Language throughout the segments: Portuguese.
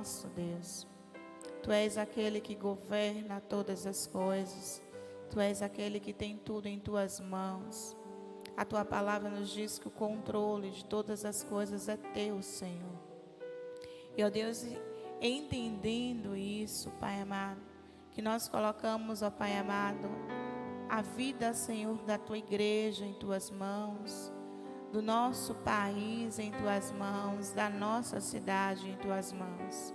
nosso Deus. Tu és aquele que governa todas as coisas. Tu és aquele que tem tudo em tuas mãos. A tua palavra nos diz que o controle de todas as coisas é teu, Senhor. E, ó Deus, entendendo isso, Pai amado, que nós colocamos, ó Pai amado, a vida, Senhor, da tua igreja em tuas mãos, do nosso país em tuas mãos, da nossa cidade em tuas mãos.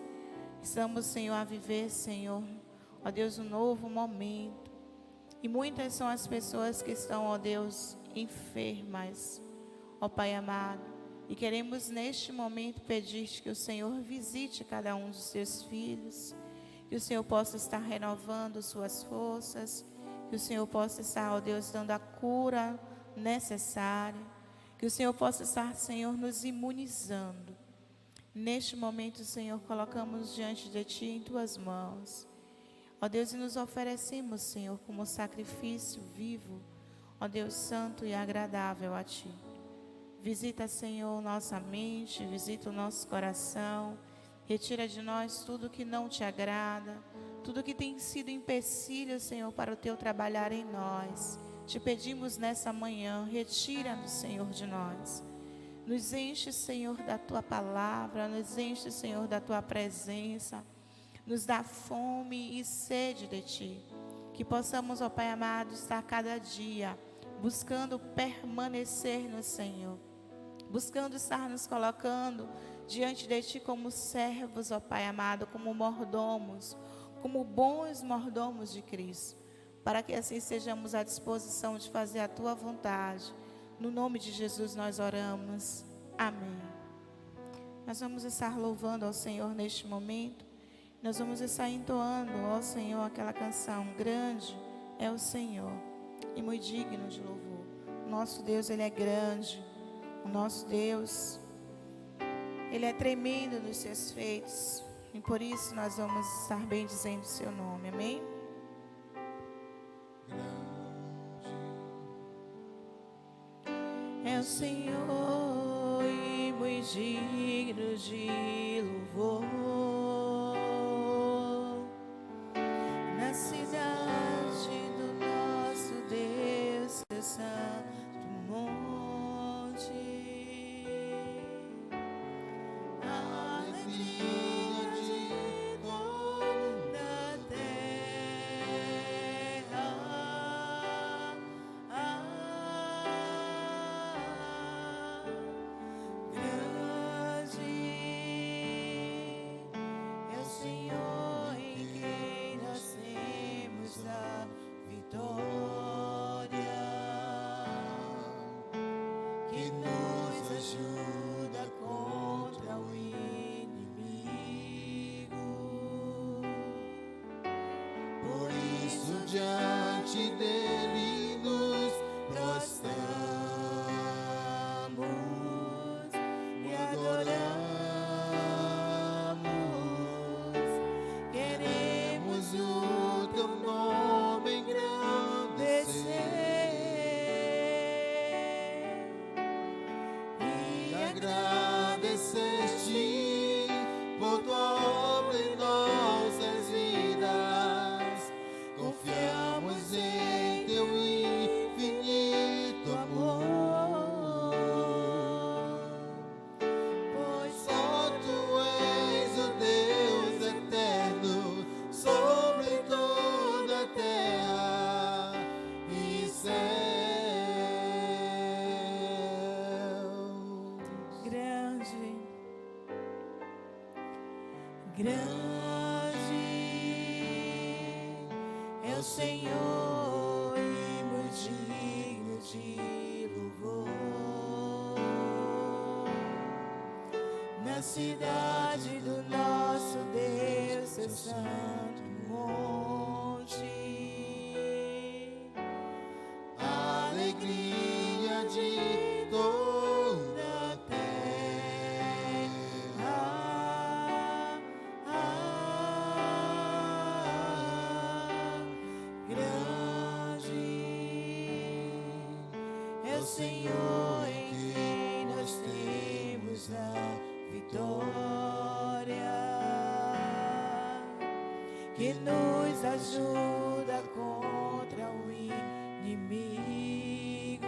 Estamos, Senhor, a viver, Senhor, ó Deus, um novo momento. E muitas são as pessoas que estão, ó Deus, enfermas, ó Pai amado. E queremos neste momento pedir que o Senhor visite cada um dos seus filhos, que o Senhor possa estar renovando suas forças, que o Senhor possa estar, ó Deus, dando a cura necessária, que o Senhor possa estar, Senhor, nos imunizando. Neste momento, Senhor, colocamos diante de Ti em Tuas mãos. Ó Deus, e nos oferecemos, Senhor, como sacrifício vivo, ó Deus santo e agradável a Ti. Visita, Senhor, nossa mente, visita o nosso coração, retira de nós tudo que não Te agrada, tudo que tem sido empecilho, Senhor, para o Teu trabalhar em nós. Te pedimos nessa manhã, retira-nos, Senhor, de nós. Nos enche, Senhor, da Tua palavra, nos enche, Senhor, da Tua presença. Nos dá fome e sede de Ti. Que possamos, ó Pai amado, estar cada dia buscando permanecer no Senhor. Buscando estar nos colocando diante de Ti como servos, ó Pai amado, como mordomos, como bons mordomos de Cristo, para que assim sejamos à disposição de fazer a Tua vontade. No nome de Jesus nós oramos. Amém. Nós vamos estar louvando ao Senhor neste momento. Nós vamos estar entoando ao Senhor aquela canção: grande é o Senhor e muito digno de louvor. O nosso Deus, Ele é grande. O nosso Deus, Ele é tremendo nos seus feitos. E por isso nós vamos estar bendizendo o seu nome. Amém? É o Senhor e muito digno de louvor. Na cidade do nosso Deus, seu santo monte. A alegria de toda a terra. Grande é o Senhor em quem nós temos a vitória, que nos ajuda contra o inimigo. Por isso diante dele nos prostramos e adoramos. Queremos o Teu nome engrandecer e agradecer-te por Tua obra em nossas vidas. Confiamos em Teu infinito amor, pois só Tu és o Deus eterno sobre toda a terra e céu. Grande, grande é o Senhor e muito digno de louvor. Na cidade do nosso Deus, seu santo monte. A alegria de toda a terra. Grande é o Senhor em quem nós temos a vitória. que nos ajuda contra o inimigo.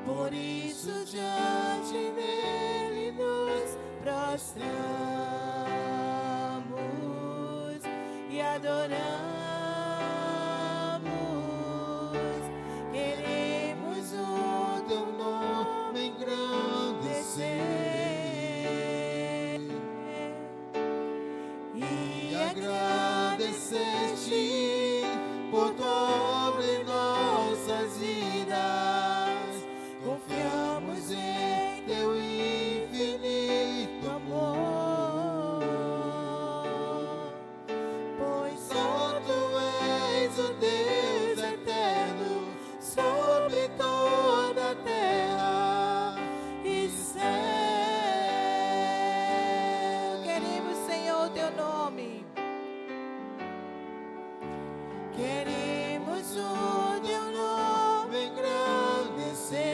Por isso diante dele nos prostramos e adoramos. Queremos o teu nome engrandecer e agradecer-te por tua obra em nossas vidas. Confiamos em teu infinito amor, pois só tu és o Deus eterno sobre toda a terra e céu. Queremos, Senhor, teu nome. Queremos o teu nome engrandecer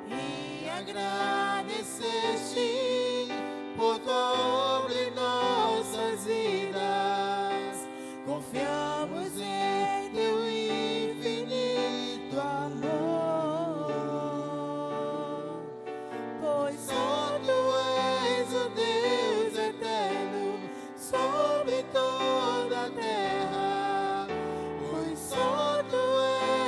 e agradecer-te por tua obra em nossas vidas. Confiamos em teu infinito amor, pois só tu és o Deus eterno sobre toda a terra. Pois só tu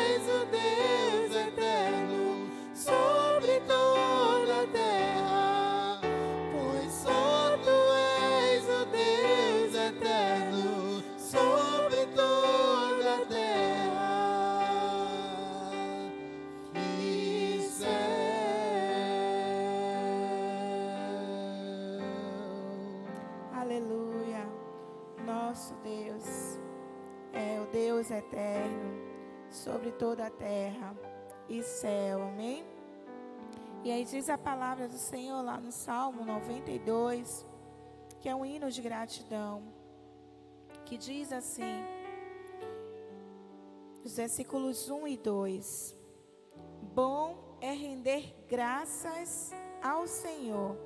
és o Deus eterno sobre toda a terra. Pois só tu és o Deus eterno sobre toda a terra e céu. Aleluia. Nosso Deus é o Deus eterno sobre toda a terra e céu. Amém? E aí diz a palavra do Senhor lá no Salmo 92, que é um hino de gratidão, que diz assim, os versículos 1 e 2: Bom é render graças ao Senhor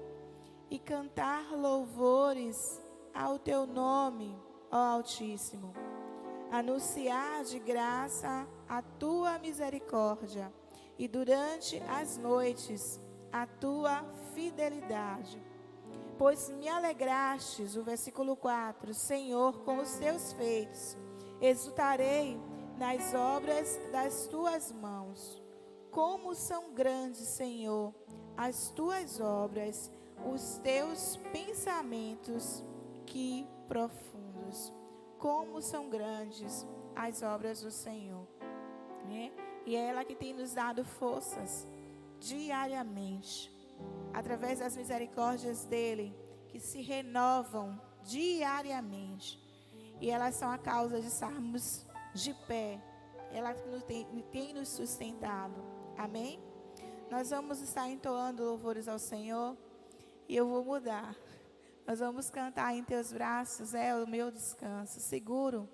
e cantar louvores ao teu nome, ó Altíssimo. Anunciar de graça a tua misericórdia e durante as noites a tua fidelidade. Pois me alegrastes, o versículo 4, Senhor, com os teus feitos. Exultarei nas obras das tuas mãos. Como são grandes, Senhor, as tuas obras, os teus pensamentos, que profundos. Como são grandes as obras do Senhor, né? E é ela que tem nos dado forças diariamente, através das misericórdias dele, que se renovam diariamente. E elas são a causa de estarmos de pé. Ela tem nos sustentado. Amém? Nós vamos estar entoando louvores ao Senhor. E eu vou mudar. Nós vamos cantar em teus braços, é o meu descanso. Seguro,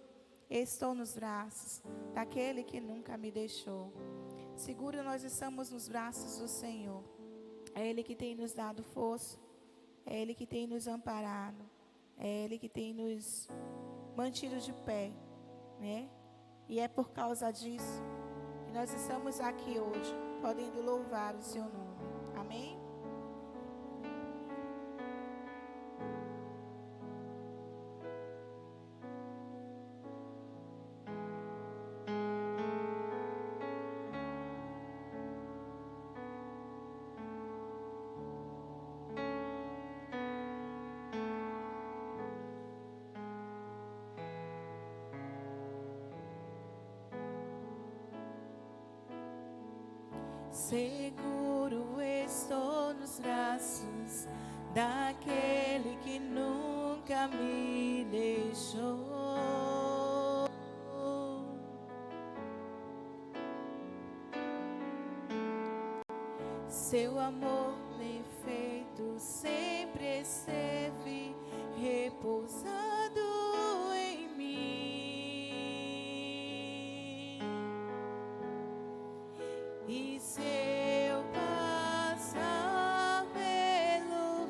estou nos braços daquele que nunca me deixou. Seguro, nós estamos nos braços do Senhor. É Ele que tem nos dado força. É Ele que tem nos amparado. É Ele que tem nos mantido de pé, né? E é por causa disso que nós estamos aqui hoje, podendo louvar o seu nome. Amém? Seguro estou nos braços daquele que nunca me deixou. Seu amor perfeito sempre esteve repousado em mim. E se eu passar pelo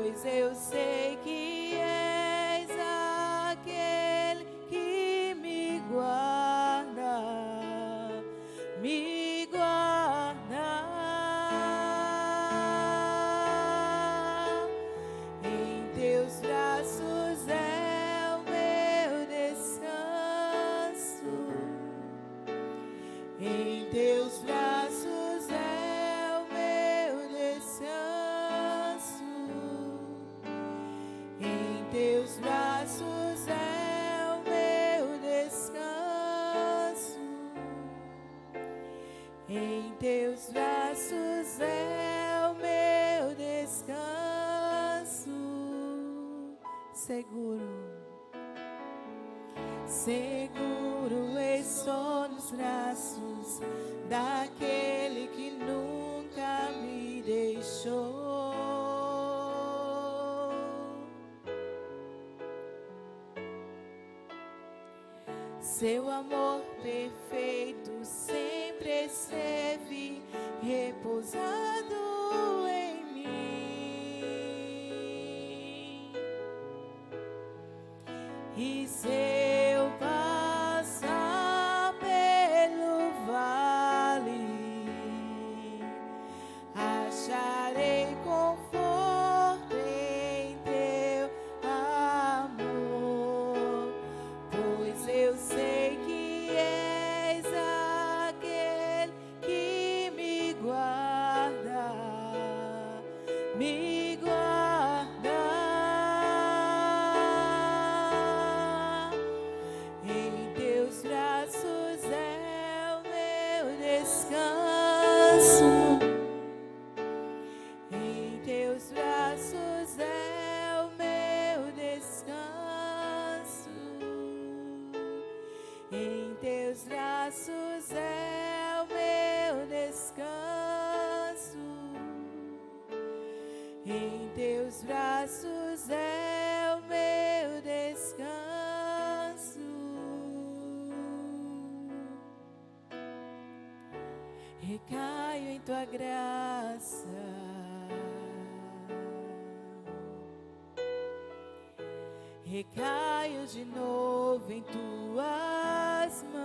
pois eu sei que és aquele que me guarda, me guarda. Em teus braços é o meu descanso, em teus braços é o meu descanso, em teus braços é o meu descanso, em teus braços é o meu descanso. Seguro, seguro estou nos braços daquele que nunca me deixou. Seu amor perfeito sempre esteve repousado em mim. E se eu passar pelo vale, acharei conforto em teu amor, pois eu sei que és aquele que me guarda, me guarda. Em teus braços é o meu descanso, em teus braços é o meu descanso, em teus braços é o meu descanso, em teus braços é o meu descanso. Recaio em tua graça, recaio de novo em tuas mãos,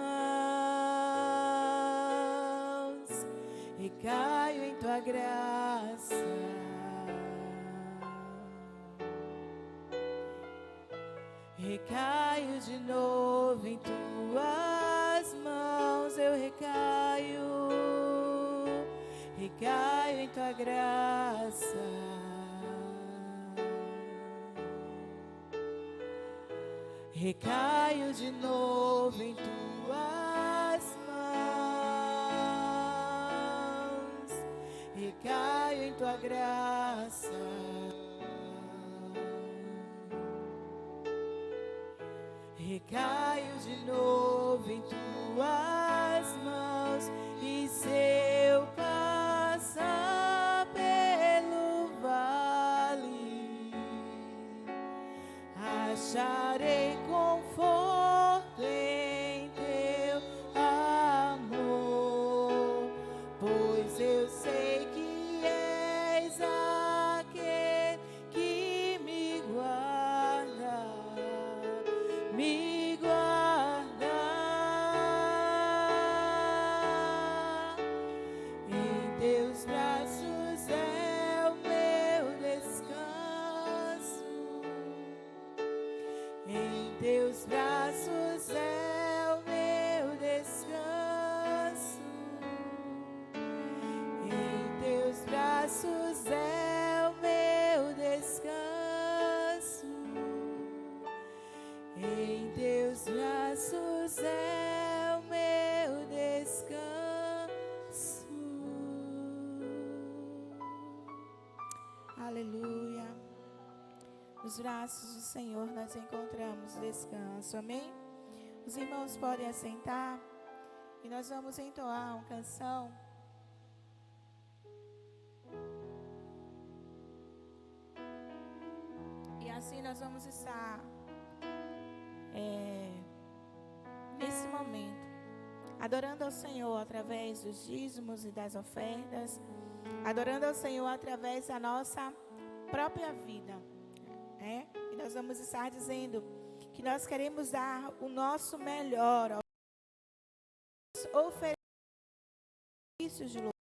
recaio em tua graça, recaio de novo em tuas mãos, eu recaio, recaio em tua graça, recaio de novo em tuas mãos, recaio em tua graça, recaio de novo em tuas mãos. E se eu passar pelo vale, acharei conforto em teu amor, pois eu sei que és aquele que me guarda, me guarda. Em teus braços é o meu descanso, em teus braços é o meu descanso, em teus braços é o meu descanso, em teus braços é o meu descanso. Aleluia. Nos braços do Senhor nós encontramos descanso, amém? Os irmãos podem assentar e nós vamos entoar uma canção. E assim nós vamos estar nesse momento adorando ao Senhor através dos dízimos e das ofertas, adorando ao Senhor através da nossa própria vida. E nós vamos estar dizendo que nós queremos dar o nosso melhor, oferecer de louvor.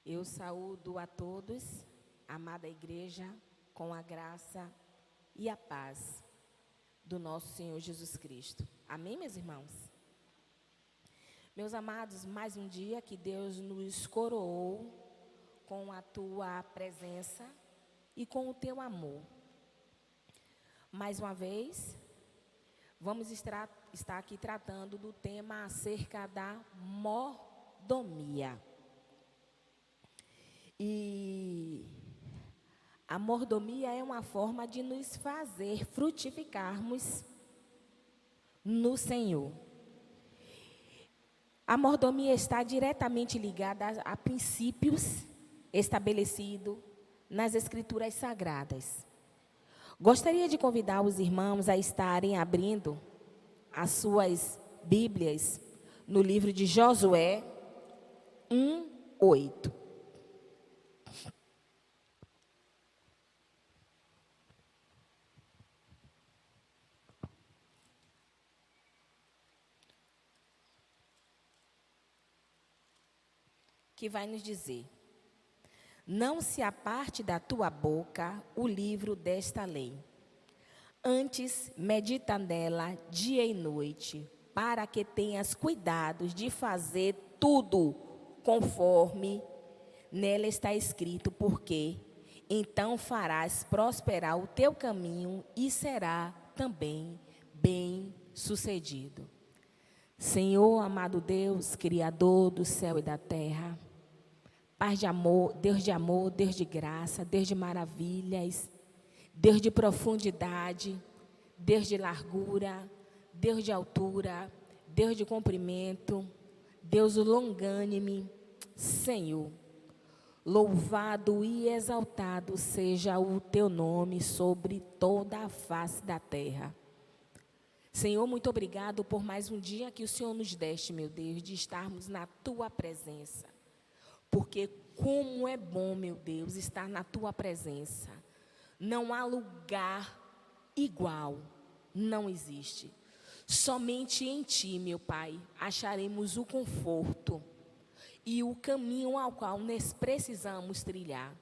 Eu saúdo a todos, amada igreja, com a graça e a paz do nosso Senhor Jesus Cristo. Amém, meus irmãos? Meus amados, mais um dia que Deus nos coroou com a tua presença e com o teu amor. Mais uma vez, vamos estar aqui tratando do tema acerca da mordomia. E a mordomia é uma forma de nos fazer frutificarmos no Senhor. A mordomia está diretamente ligada a princípios estabelecidos nas Escrituras Sagradas. Gostaria de convidar os irmãos a estarem abrindo as suas Bíblias no livro de Josué 1:8. Que vai nos dizer: não se aparte da tua boca o livro desta lei. Antes, medita nela dia e noite, para que tenhas cuidados de fazer tudo conforme nela está escrito, porque então farás prosperar o teu caminho e será também bem-sucedido. Senhor, amado Deus, Criador do céu e da terra, Pai de amor, Deus de graça, Deus de maravilhas, Deus de profundidade, Deus de largura, Deus de altura, Deus de comprimento, Deus longânime, Senhor, louvado e exaltado seja o teu nome sobre toda a face da terra. Senhor, muito obrigado por mais um dia que o Senhor nos deste, meu Deus, de estarmos na tua presença. Porque como é bom, meu Deus, estar na tua presença. Não há lugar igual, não existe. Somente em ti, meu Pai, acharemos o conforto e o caminho ao qual nós precisamos trilhar.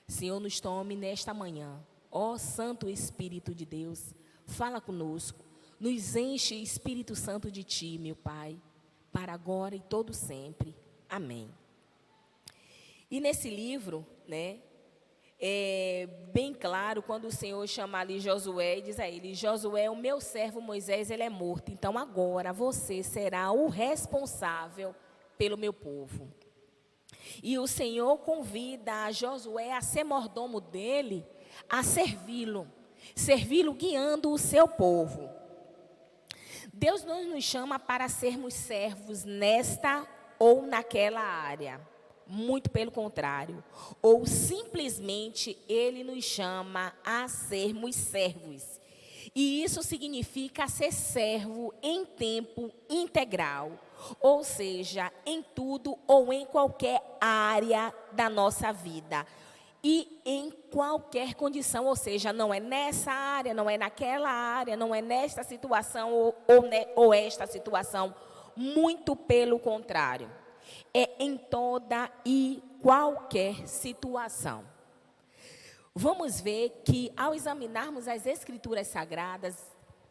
Senhor, nos tome nesta manhã. Ó Santo Espírito de Deus, fala conosco. Nos enche, Espírito Santo, de ti, meu Pai, para agora e todo sempre. Amém. E nesse livro, né, é bem claro quando o Senhor chama ali Josué e diz a ele: Josué, o meu servo Moisés, ele é morto, então agora você será o responsável pelo meu povo. E o Senhor convida a Josué a ser mordomo dele, a servi-lo guiando o seu povo. Deus não nos chama para sermos servos nesta ou naquela área. Muito pelo contrário, ou simplesmente Ele nos chama a sermos servos. E isso significa ser servo em tempo integral, ou seja, em tudo ou em qualquer área da nossa vida. E em qualquer condição, ou seja, não é nessa área, não é naquela área, não é nesta situação ou esta situação, muito pelo contrário. É em toda e qualquer situação. Vamos ver que, ao examinarmos as Escrituras Sagradas,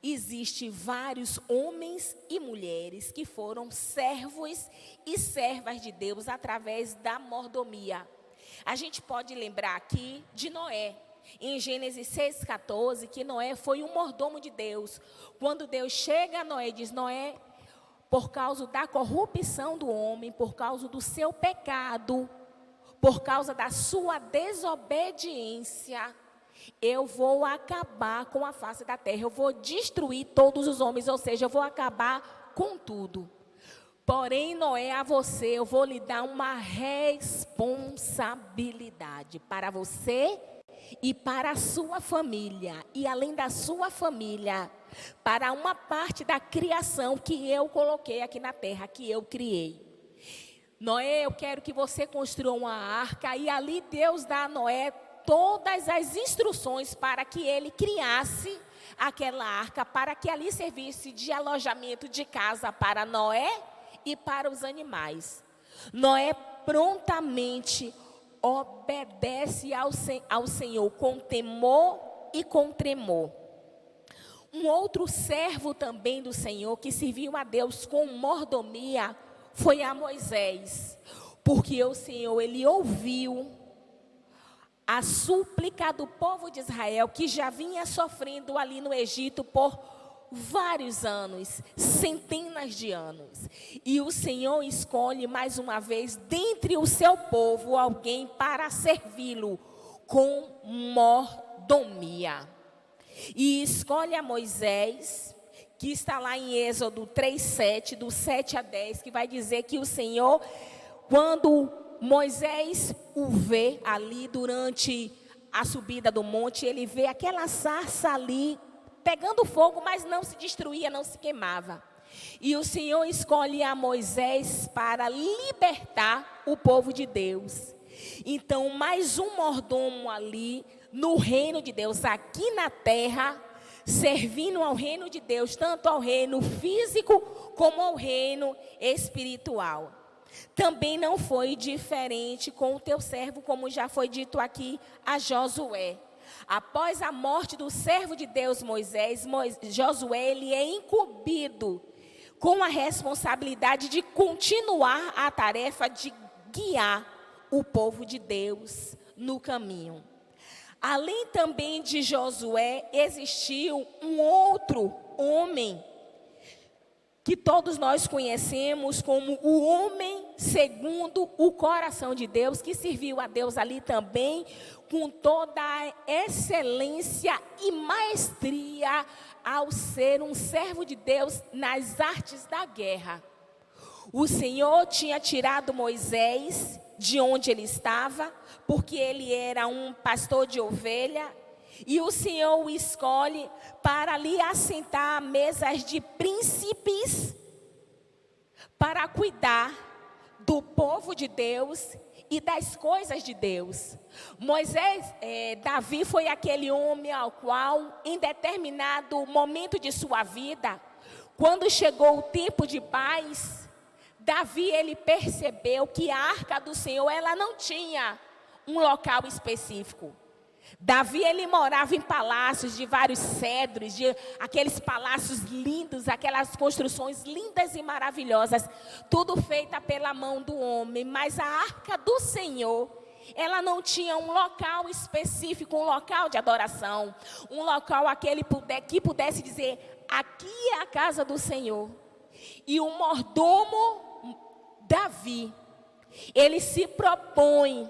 existem vários homens e mulheres que foram servos e servas de Deus através da mordomia. A gente pode lembrar aqui de Noé, em Gênesis 6,14, que Noé foi um mordomo de Deus. Quando Deus chega a Noé e diz: Noé, por causa da corrupção do homem, por causa do seu pecado, por causa da sua desobediência, eu vou acabar com a face da terra, eu vou destruir todos os homens, ou seja, eu vou acabar com tudo. Porém, Noé, a você, eu vou lhe dar uma responsabilidade para você e para a sua família, e além da sua família, para uma parte da criação que eu coloquei aqui na terra, que eu criei. Noé, eu quero que você construa uma arca, e ali Deus dá a Noé todas as instruções para que ele criasse aquela arca, para que ali servisse de alojamento de casa para Noé e para os animais. Noé prontamente obedece ao Senhor com temor e com tremor. Um outro servo também do Senhor, que serviu a Deus com mordomia, foi a Moisés, porque o Senhor, ele ouviu a súplica do povo de Israel, que já vinha sofrendo ali no Egito por vários anos, centenas de anos. E o Senhor escolhe mais uma vez, dentre o seu povo, alguém para servi-lo com mordomia. E escolhe a Moisés, que está lá em Êxodo 3:7, do 7 a 10, que vai dizer que o Senhor, quando Moisés o vê ali durante a subida do monte, ele vê aquela sarça ali pegando fogo, mas não se destruía, não se queimava. E o Senhor escolhe a Moisés para libertar o povo de Deus. Então, mais um mordomo ali no reino de Deus, aqui na terra, servindo ao reino de Deus, tanto ao reino físico como ao reino espiritual. Também não foi diferente com o teu servo, como já foi dito aqui a Josué. Após a morte do servo de Deus Moisés, Josué, ele é incumbido com a responsabilidade de continuar a tarefa de guiar o povo de Deus no caminho. Além também de Josué, existiu um outro homem que todos nós conhecemos como o homem segundo o coração de Deus, que serviu a Deus ali também com toda a excelência e maestria ao ser um servo de Deus nas artes da guerra. O Senhor tinha tirado Moisés de onde ele estava, porque ele era um pastor de ovelha, e o Senhor o escolhe para ali assentar mesas de príncipes, para cuidar do povo de Deus e das coisas de Deus. Davi foi aquele homem ao qual, em determinado momento de sua vida, quando chegou o tempo de paz, Davi, ele percebeu que a arca do Senhor, ela não tinha um local específico. Davi, ele morava em palácios de vários cedros, de aqueles palácios lindos, aquelas construções lindas e maravilhosas, tudo feita pela mão do homem. Mas a arca do Senhor, ela não tinha um local específico, um local de adoração, um local que pudesse dizer, aqui é a casa do Senhor. E o mordomo Davi, ele se propõe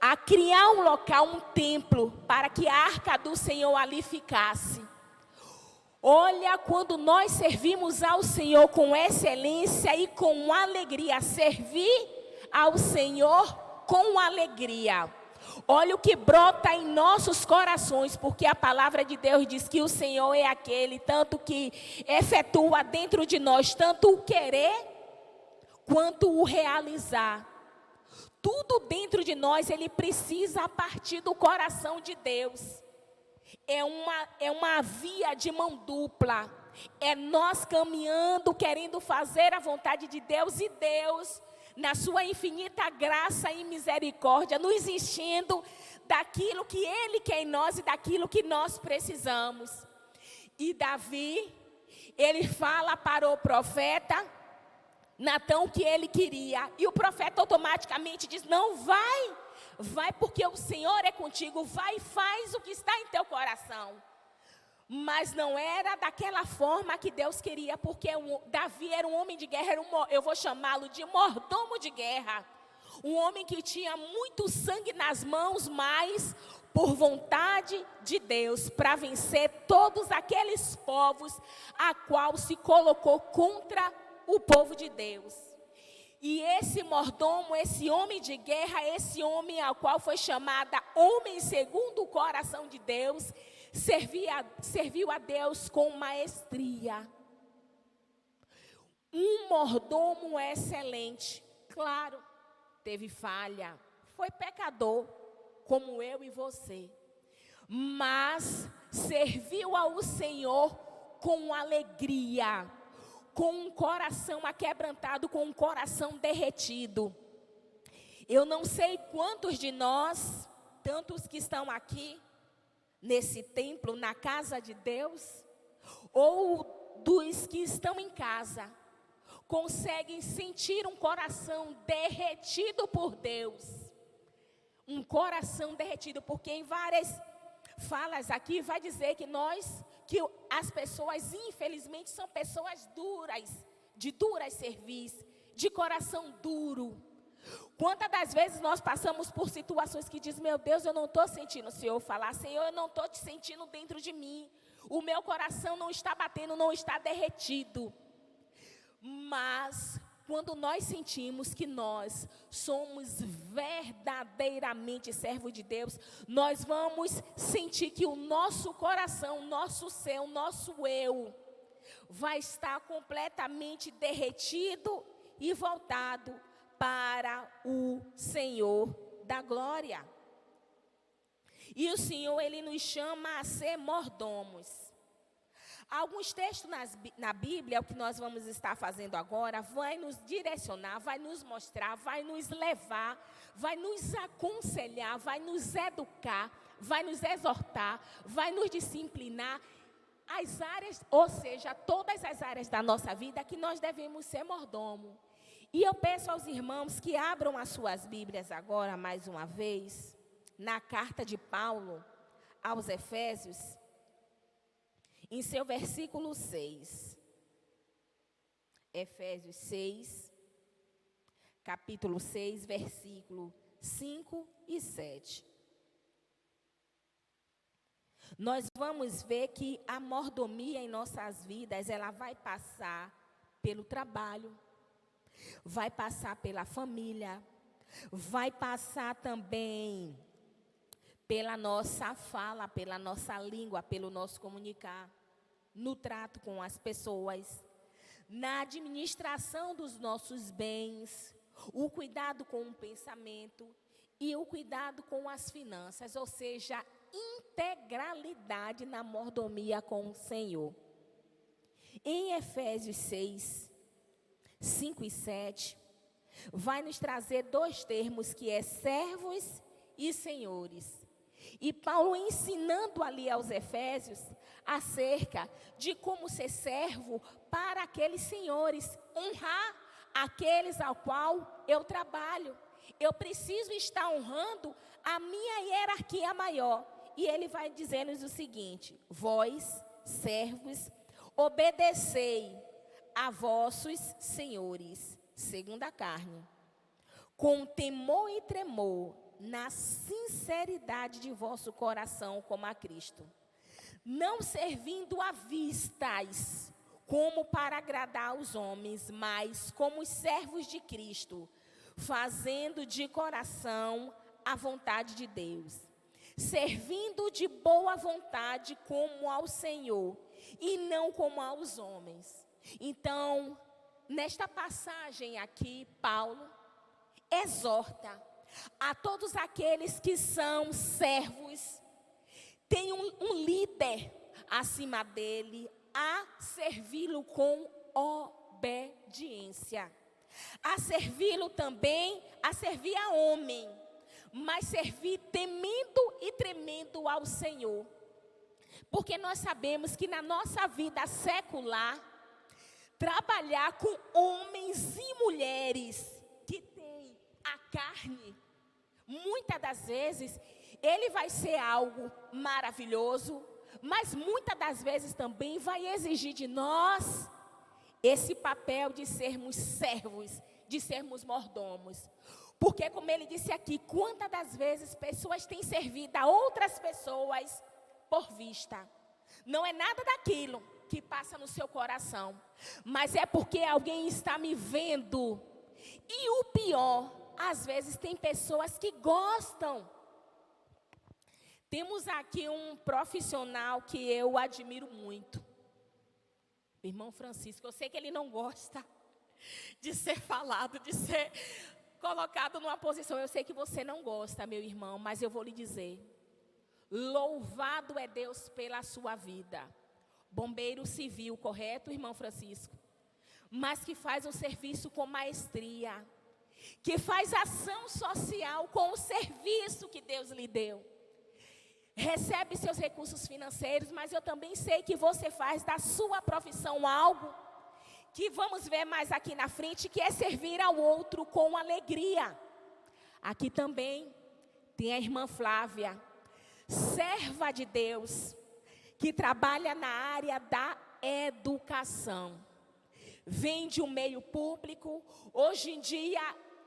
a criar um local, um templo, para que a arca do Senhor ali ficasse. Olha, quando nós servimos ao Senhor com excelência e com alegria, servir ao Senhor com alegria, olha o que brota em nossos corações, porque a palavra de Deus diz que o Senhor é aquele, tanto que efetua dentro de nós, tanto o querer, quanto o realizar. Tudo dentro de nós, ele precisa partir do coração de Deus. É uma via de mão dupla. É nós caminhando, querendo fazer a vontade de Deus, e Deus, na sua infinita graça e misericórdia, nos enchendo daquilo que Ele quer em nós e daquilo que nós precisamos. E Davi, ele fala para o profeta Natã o que ele queria, e o profeta automaticamente diz, não, vai porque o Senhor é contigo, vai e faz o que está em teu coração. Mas não era daquela forma que Deus queria, porque Davi era um homem de guerra, eu vou chamá-lo de mordomo de guerra, um homem que tinha muito sangue nas mãos, mas por vontade de Deus, para vencer todos aqueles povos a qual se colocou contra o povo de Deus. E esse mordomo, esse homem de guerra, esse homem ao qual foi chamada homem segundo o coração de Deus, serviu a Deus com maestria. Um mordomo excelente, claro, teve falha, foi pecador, como eu e você, mas serviu ao Senhor com alegria, com um coração aquebrantado, com um coração derretido. Eu não sei quantos de nós, tantos que estão aqui, nesse templo, na casa de Deus, ou dos que estão em casa, conseguem sentir um coração derretido por Deus. Um coração derretido, porque em várias falas aqui vai dizer que as pessoas, infelizmente, são pessoas duras, de duras serviço, de coração duro. Quantas das vezes nós passamos por situações que diz: meu Deus, eu não estou sentindo o Senhor falar, Senhor, eu não estou te sentindo dentro de mim, o meu coração não está batendo, não está derretido. Mas quando nós sentimos que nós somos verdadeiramente servos de Deus, nós vamos sentir que o nosso coração, nosso ser, o nosso eu, vai estar completamente derretido e voltado para o Senhor da glória. E o Senhor, Ele nos chama a ser mordomos. Alguns textos na Bíblia, o que nós vamos estar fazendo agora, vai nos direcionar, vai nos mostrar, vai nos levar, vai nos aconselhar, vai nos educar, vai nos exortar, vai nos disciplinar. As áreas, ou seja, todas as áreas da nossa vida que nós devemos ser mordomo. E eu peço aos irmãos que abram as suas Bíblias agora, mais uma vez, na carta de Paulo aos Efésios, em seu versículo 6. Efésios 6, capítulo 6, versículo 5 e 7. Nós vamos ver que a mordomia em nossas vidas, ela vai passar pelo trabalho, vai passar pela família, vai passar também pela nossa fala, pela nossa língua, pelo nosso comunicar, no trato com as pessoas, na administração dos nossos bens, o cuidado com o pensamento e o cuidado com as finanças, ou seja, integralidade na mordomia com o Senhor. Em Efésios 6, 5 e 7, vai nos trazer dois termos que é servos e senhores. E Paulo ensinando ali aos Efésios acerca de como ser servo para aqueles senhores, honrar aqueles ao qual eu trabalho. Eu preciso estar honrando a minha hierarquia maior. E ele vai dizer-nos o seguinte: vós, servos, obedecei a vossos senhores, segundo a carne, com temor e tremor, na sinceridade de vosso coração, como a Cristo, não servindo a vistas, como para agradar aos homens, mas como os servos de Cristo, fazendo de coração a vontade de Deus, servindo de boa vontade como ao Senhor, e não como aos homens. Então, nesta passagem aqui, Paulo exorta a todos aqueles que são servos, tem um líder acima dele, a servi-lo com obediência, a servi-lo também, a servir a homem, mas servir temendo e tremendo ao Senhor. Porque nós sabemos que na nossa vida secular, trabalhar com homens e mulheres que têm a carne, muitas das vezes, ele vai ser algo maravilhoso, mas muitas das vezes também vai exigir de nós esse papel de sermos servos, de sermos mordomos. Porque, como ele disse aqui, quantas das vezes pessoas têm servido a outras pessoas por vista. Não é nada daquilo que passa no seu coração, mas é porque alguém está me vendo. E o pior, às vezes tem pessoas que gostam. Temos aqui um profissional que eu admiro muito, o irmão Francisco. Eu sei que ele não gosta de ser falado, de ser colocado numa posição. Eu sei que você não gosta, meu irmão, mas eu vou lhe dizer: louvado é Deus pela sua vida. Bombeiro civil, correto, irmão Francisco? Mas que faz um serviço com maestria, que faz ação social com o serviço que Deus lhe deu. Recebe seus recursos financeiros, mas eu também sei que você faz da sua profissão algo que vamos ver mais aqui na frente, que é servir ao outro com alegria. Aqui também tem a irmã Flávia, serva de Deus, que trabalha na área da educação. Vem de um meio público, hoje em dia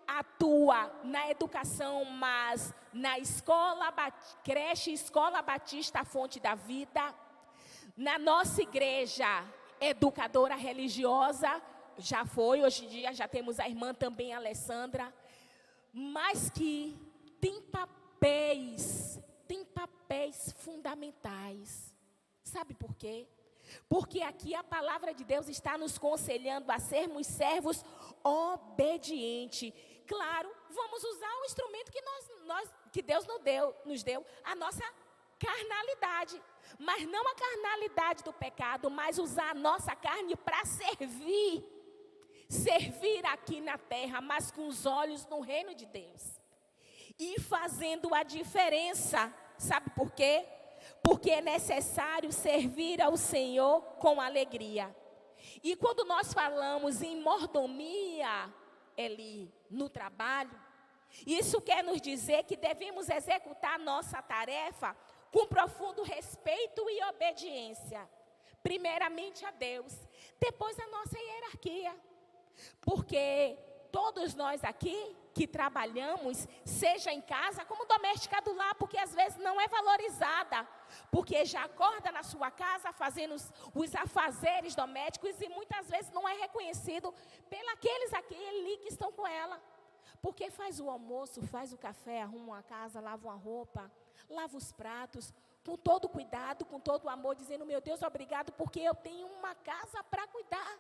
atua na educação, mas na creche Escola Batista Fonte da Vida. Na nossa igreja, educadora religiosa, já foi, hoje em dia já temos a irmã também, Alessandra, mas que tem papéis fundamentais. Sabe por quê? Porque aqui a palavra de Deus está nos aconselhando a sermos servos obedientes. Claro, vamos usar o instrumento que Deus nos deu, a nossa carnalidade. Mas não a carnalidade do pecado, mas usar a nossa carne para servir. Servir aqui na terra, mas com os olhos no reino de Deus. E fazendo a diferença. Sabe por quê? Porque é necessário servir ao Senhor com alegria. E quando nós falamos em mordomia, no trabalho, isso quer nos dizer que devemos executar nossa tarefa com profundo respeito e obediência. Primeiramente a Deus, depois a nossa hierarquia. Porque todos nós aqui que trabalhamos, seja em casa como doméstica do lar, porque às vezes não é valorizada, porque já acorda na sua casa fazendo os afazeres domésticos e muitas vezes não é reconhecido pelos aqueles que estão com ela, porque faz o almoço, faz o café, arruma a casa, lava uma roupa, lava os pratos, com todo cuidado, com todo amor, dizendo, meu Deus, obrigado, porque eu tenho uma casa para cuidar.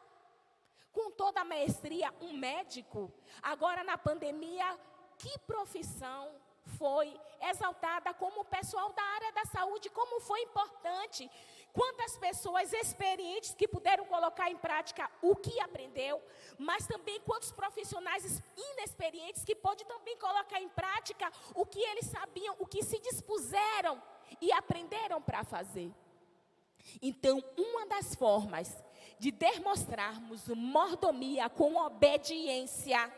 Com toda a maestria, um médico. Agora na pandemia, que profissão foi exaltada como o pessoal da área da saúde, como foi importante. Quantas pessoas experientes que puderam colocar em prática o que aprendeu, mas também quantos profissionais inexperientes que podem também colocar em prática o que eles sabiam, o que se dispuseram e aprenderam para fazer. Então, uma das formas de demonstrarmos mordomia com obediência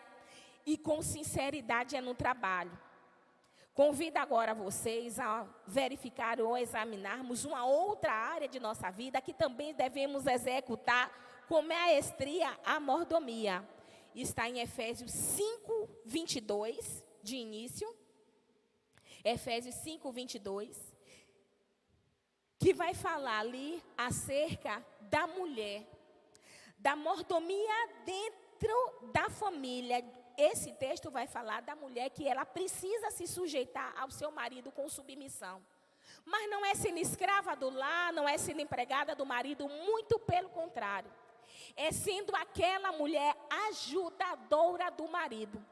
e com sinceridade é no trabalho. Convido agora vocês a verificar ou examinarmos uma outra área de nossa vida que também devemos executar com maestria a mordomia. Está em Efésios 5, 22, de início. Efésios 5, 22. Que vai falar ali acerca da mulher, da mordomia dentro da família. Esse texto vai falar da mulher que ela precisa se sujeitar ao seu marido com submissão. Mas não é sendo escrava do lar, não é sendo empregada do marido, muito pelo contrário. É sendo aquela mulher ajudadora do marido.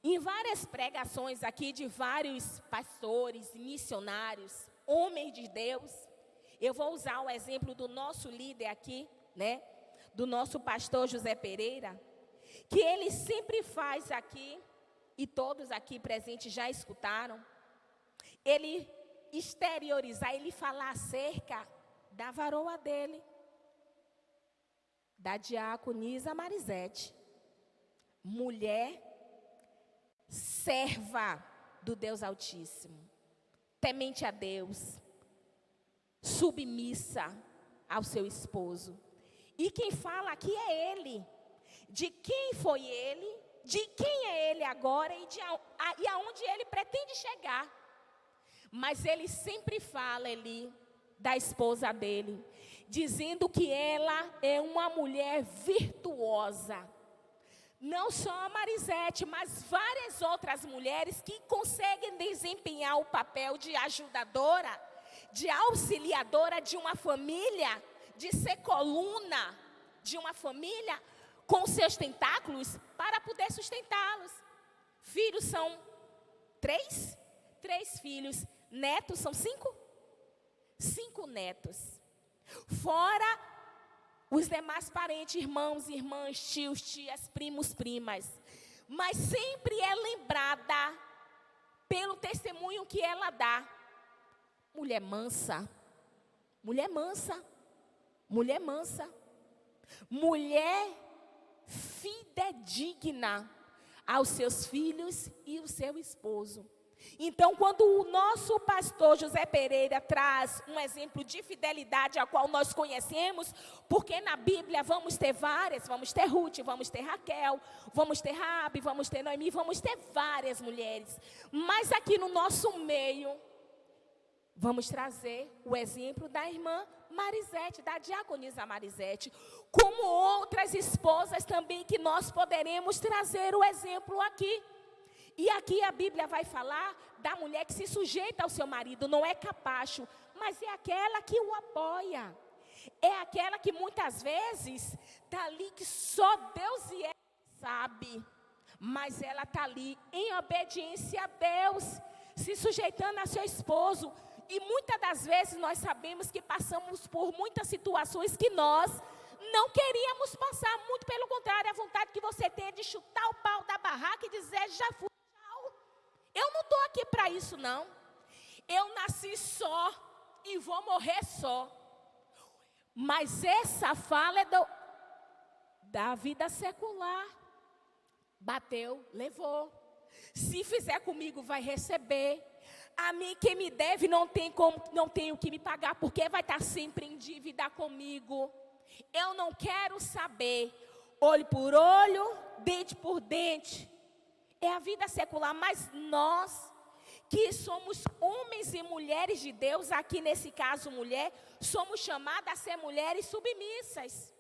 Em várias pregações aqui de vários pastores, missionários, homens de Deus, eu vou usar o exemplo do nosso líder aqui, né? Do nosso pastor José Pereira, que ele sempre faz aqui, e todos aqui presentes já escutaram, ele exteriorizar, ele falar acerca da varoa dele, da diaconisa Marisete, mulher serva do Deus Altíssimo, temente a Deus, submissa ao seu esposo. E quem fala aqui é ele. De quem foi ele, de quem é ele agora e aonde ele pretende chegar. Mas ele sempre fala ali da esposa dele, dizendo que ela é uma mulher virtuosa. Não só a Marisete, mas várias outras mulheres que conseguem desempenhar o papel de ajudadora, de auxiliadora de uma família, de ser coluna de uma família com seus tentáculos para poder sustentá-los. Filhos são 3? 3 filhos. Netos são 5? 5 netos. Fora os demais parentes, irmãos, irmãs, tios, tias, primos, primas. Mas sempre é lembrada pelo testemunho que ela dá. Mulher mansa. Mulher mansa. Mulher mansa. mulher fidedigna aos seus filhos e o seu esposo. Então, quando o nosso pastor José Pereira traz um exemplo de fidelidade, a qual nós conhecemos, porque na Bíblia vamos ter várias, vamos ter Ruth, vamos ter Raquel, vamos ter Raabe, vamos ter Noemi, vamos ter várias mulheres. Mas aqui no nosso meio, vamos trazer o exemplo da irmã Marisete, da diaconisa Marisete, como outras esposas também que nós poderemos trazer o exemplo aqui. E aqui a Bíblia vai falar da mulher que se sujeita ao seu marido, não é capacho, mas é aquela que o apoia. É aquela que muitas vezes está ali que só Deus e ela sabe, mas ela está ali em obediência a Deus, se sujeitando a seu esposo. E muitas das vezes nós sabemos que passamos por muitas situações que nós não queríamos passar, muito pelo contrário, a vontade que você tem é de chutar o pau da barraca e dizer, já fui. Eu não estou aqui para isso, não. Eu nasci só e vou morrer só. Mas essa fala é da vida secular. Bateu, levou. Se fizer comigo, vai receber. A mim, quem me deve, não tem o que me pagar, porque vai estar sempre em dívida comigo. Eu não quero saber. Olho por olho, dente por dente. É a vida secular, mas nós que somos homens e mulheres de Deus, aqui nesse caso mulher, somos chamadas a ser mulheres submissas,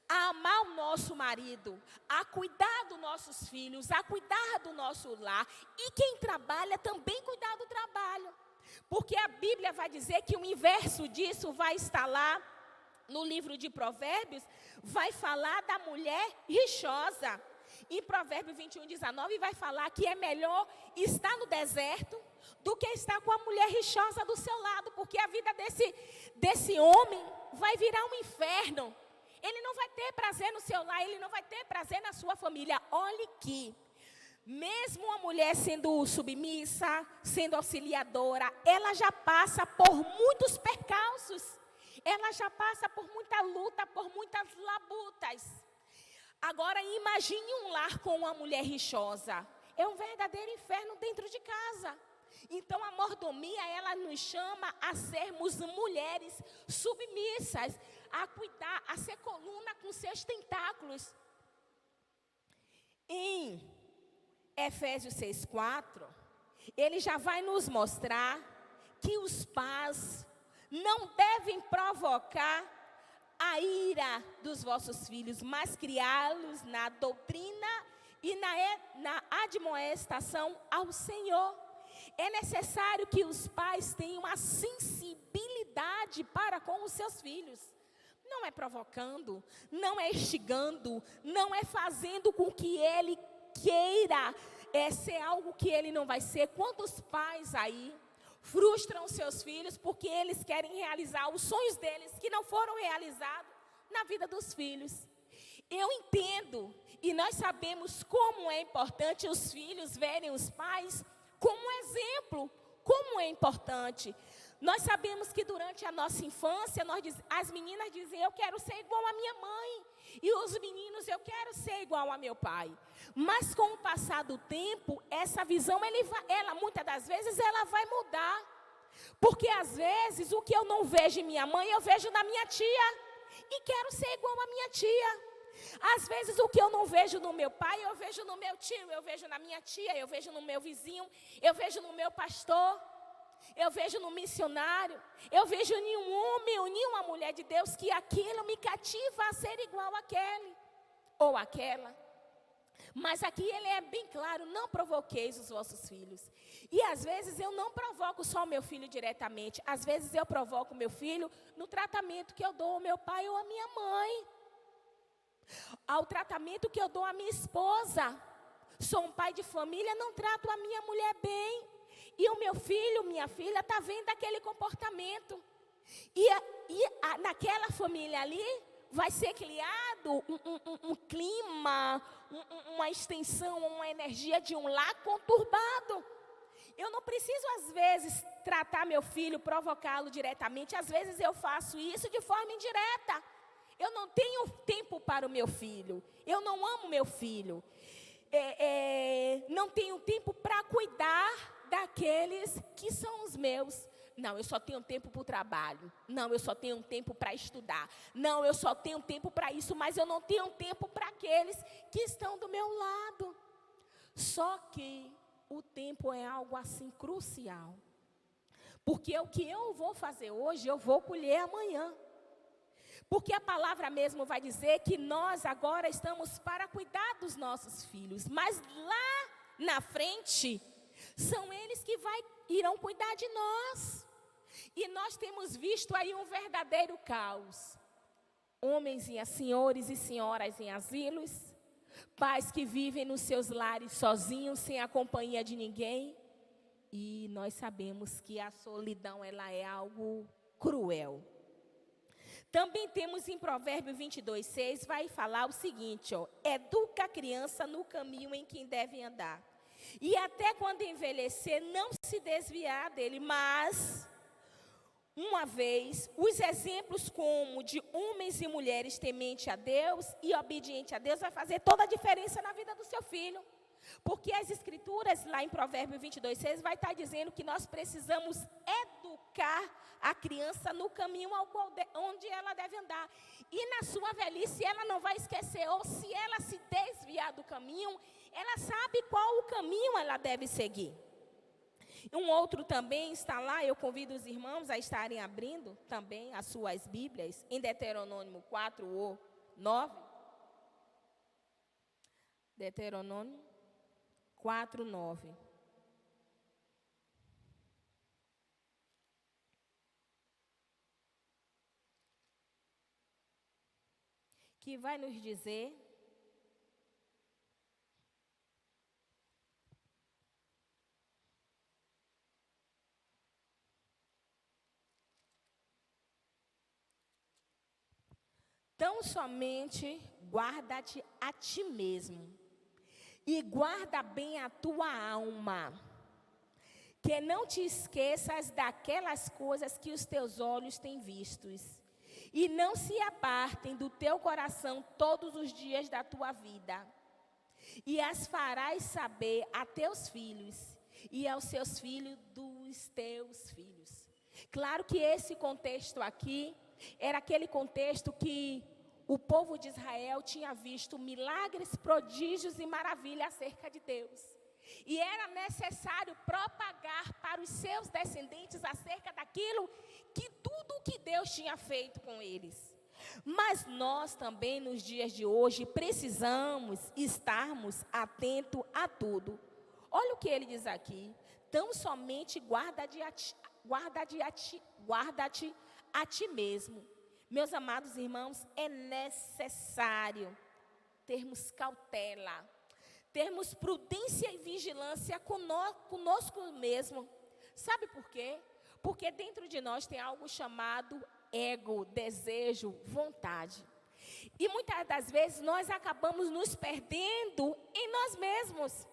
a amar o nosso marido, a cuidar dos nossos filhos, a cuidar do nosso lar, e quem trabalha também cuidar do trabalho, porque a Bíblia vai dizer que o inverso disso vai estar lá no livro de Provérbios, vai falar da mulher rixosa. Em Provérbios 21:19 vai falar que é melhor estar no deserto do que estar com a mulher rixosa do seu lado, porque a vida desse homem vai virar um inferno. Ele não vai ter prazer no seu lar, ele não vai ter prazer na sua família. Olhe que, mesmo uma mulher sendo submissa, sendo auxiliadora, ela já passa por muitos percalços, ela já passa por muita luta, por muitas labutas. Agora imagine um lar com uma mulher rixosa. É um verdadeiro inferno dentro de casa. Então a mordomia, ela nos chama a sermos mulheres submissas, a cuidar, a ser coluna com seus tentáculos. Em Efésios 6:4, ele já vai nos mostrar que os pais não devem provocar a ira dos vossos filhos, mas criá-los na doutrina e na admoestação ao Senhor. É necessário que os pais tenham uma sensibilidade para com os seus filhos. Não é provocando, não é instigando, não é fazendo com que ele queira ser algo que ele não vai ser. Quantos pais aí frustram seus filhos porque eles querem realizar os sonhos deles que não foram realizados na vida dos filhos? Eu entendo e nós sabemos como é importante os filhos verem os pais como exemplo, como é importante. Nós sabemos que durante a nossa infância, as meninas dizem, eu quero ser igual à minha mãe. E os meninos, eu quero ser igual ao meu pai. Mas com o passar do tempo, essa visão, ela muitas das vezes, ela vai mudar. Porque às vezes, o que eu não vejo em minha mãe, eu vejo na minha tia. E quero ser igual à minha tia. Às vezes, o que eu não vejo no meu pai, eu vejo no meu tio, eu vejo na minha tia, eu vejo no meu vizinho, eu vejo no meu pastor. Eu vejo no missionário, eu vejo em um homem ou em uma mulher de Deus que aquilo me cativa a ser igual àquele ou àquela. Mas aqui ele é bem claro, não provoqueis os vossos filhos. E às vezes eu não provoco só o meu filho diretamente, às vezes eu provoco o meu filho no tratamento que eu dou ao meu pai ou à minha mãe. Ao tratamento que eu dou à minha esposa. Sou um pai de família, não trato a minha mulher bem. E o meu filho, minha filha, está vendo aquele comportamento. E naquela família ali, vai ser criado um clima, uma extensão, uma energia de um lar conturbado. Eu não preciso, às vezes, tratar meu filho, provocá-lo diretamente. Às vezes eu faço isso de forma indireta. Eu não tenho tempo para o meu filho. Eu não amo meu filho. Não tenho tempo para cuidar daqueles que são os meus. Não, eu só tenho tempo para o trabalho. Não, eu só tenho tempo para estudar. Não, eu só tenho tempo para isso, mas eu não tenho tempo para aqueles que estão do meu lado. Só que o tempo é algo assim crucial. Porque o que eu vou fazer hoje, eu vou colher amanhã. Porque a palavra mesmo vai dizer que nós agora estamos para cuidar dos nossos filhos. Mas lá na frente, são eles que irão cuidar de nós. E nós temos visto aí um verdadeiro caos. Homens e senhores e senhoras em asilos. Pais que vivem nos seus lares sozinhos, sem a companhia de ninguém. E nós sabemos que a solidão, ela é algo cruel. Também temos em Provérbios 22:6, vai falar o seguinte, educa a criança no caminho em que deve andar. E até quando envelhecer, não se desviar dele. Mas, uma vez, os exemplos como de homens e mulheres temente a Deus e obediente a Deus vai fazer toda a diferença na vida do seu filho. Porque as escrituras, lá em Provérbios 22:6, vai estar dizendo que nós precisamos educar a criança no caminho onde ela deve andar. E na sua velhice ela não vai esquecer, ou se ela se desviar do caminho, ela sabe qual o caminho ela deve seguir. Um outro também está lá, eu convido os irmãos a estarem abrindo também as suas Bíblias, em Deuteronômio 4:9. Deuteronômio 4:9. Que vai nos dizer tão somente guarda-te a ti mesmo e guarda bem a tua alma, que não te esqueças daquelas coisas que os teus olhos têm vistos, e não se apartem do teu coração todos os dias da tua vida, e as farás saber a teus filhos, e aos seus filhos dos teus filhos. Claro que esse contexto aqui, era aquele contexto que o povo de Israel tinha visto milagres, prodígios e maravilhas acerca de Deus. E era necessário propagar para os seus descendentes acerca daquilo que tudo o que Deus tinha feito com eles. Mas nós também, nos dias de hoje, precisamos estarmos atentos a tudo. Olha o que ele diz aqui. Tão somente guarda-te a ti mesmo. Meus amados irmãos, é necessário termos cautela, termos prudência e vigilância conosco mesmo. Sabe por quê? Porque dentro de nós tem algo chamado ego, desejo, vontade. E muitas das vezes nós acabamos nos perdendo em nós mesmos.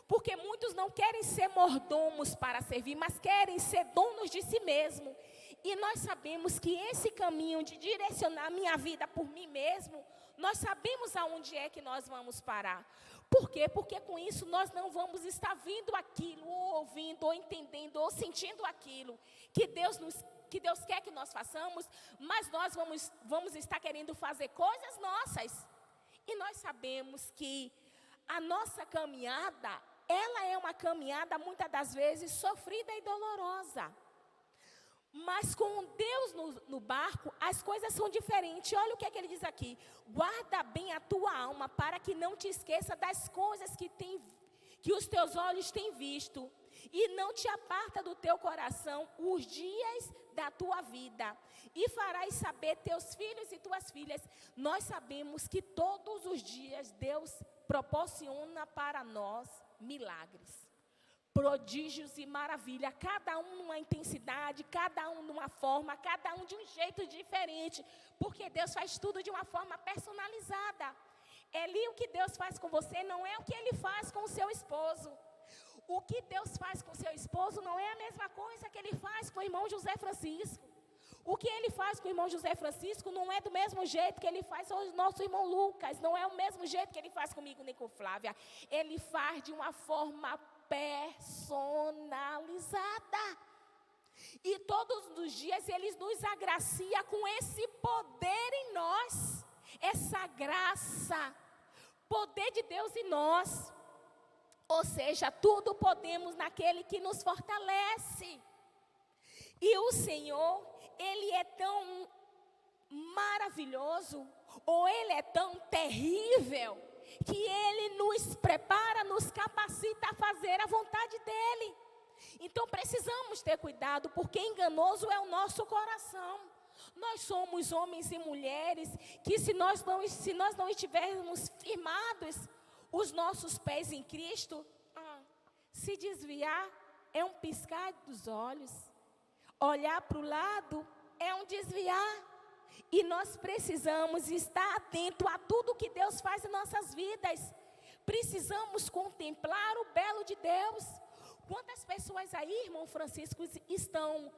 Porque muitos não querem ser mordomos para servir, mas querem ser donos de si mesmo. E nós sabemos que esse caminho de direcionar a minha vida por mim mesmo, nós sabemos aonde é que nós vamos parar. Por quê? Porque com isso nós não vamos estar vendo aquilo, ou ouvindo, ou entendendo, ou sentindo aquilo que Deus quer que nós façamos, mas nós vamos estar querendo fazer coisas nossas. E nós sabemos que a nossa caminhada, ela é uma caminhada muitas das vezes sofrida e dolorosa. Mas com Deus no barco, as coisas são diferentes. Olha o que é que ele diz aqui. Guarda bem a tua alma, para que não te esqueça das coisas que os teus olhos têm visto. E não te aparta do teu coração os dias da tua vida. E farás saber teus filhos e tuas filhas. Nós sabemos que todos os dias Deus proporciona para nós milagres, prodígios e maravilha, cada um numa intensidade, cada um numa forma, cada um de um jeito diferente, porque Deus faz tudo de uma forma personalizada. Ali o que Deus faz com você não é o que Ele faz com o seu esposo. O que Deus faz com o seu esposo não é a mesma coisa que Ele faz com o irmão José Francisco. O que ele faz com o irmão José Francisco não é do mesmo jeito que ele faz com o nosso irmão Lucas. Não é o mesmo jeito que ele faz comigo nem com Flávia. Ele faz de uma forma personalizada. E todos os dias ele nos agracia com esse poder em nós. Essa graça. Poder de Deus em nós. Ou seja, tudo podemos naquele que nos fortalece. E o Senhor, Ele é tão maravilhoso, ou Ele é tão terrível, que Ele nos prepara, nos capacita a fazer a vontade dEle. Então precisamos ter cuidado, porque enganoso é o nosso coração. Nós somos homens e mulheres que se nós não estivermos firmados os nossos pés em Cristo, se desviar é um piscar dos olhos. Olhar para o lado é um desviar. E nós precisamos estar atento a tudo que Deus faz em nossas vidas. Precisamos contemplar o belo de Deus. Quantas pessoas aí, irmão Francisco, estão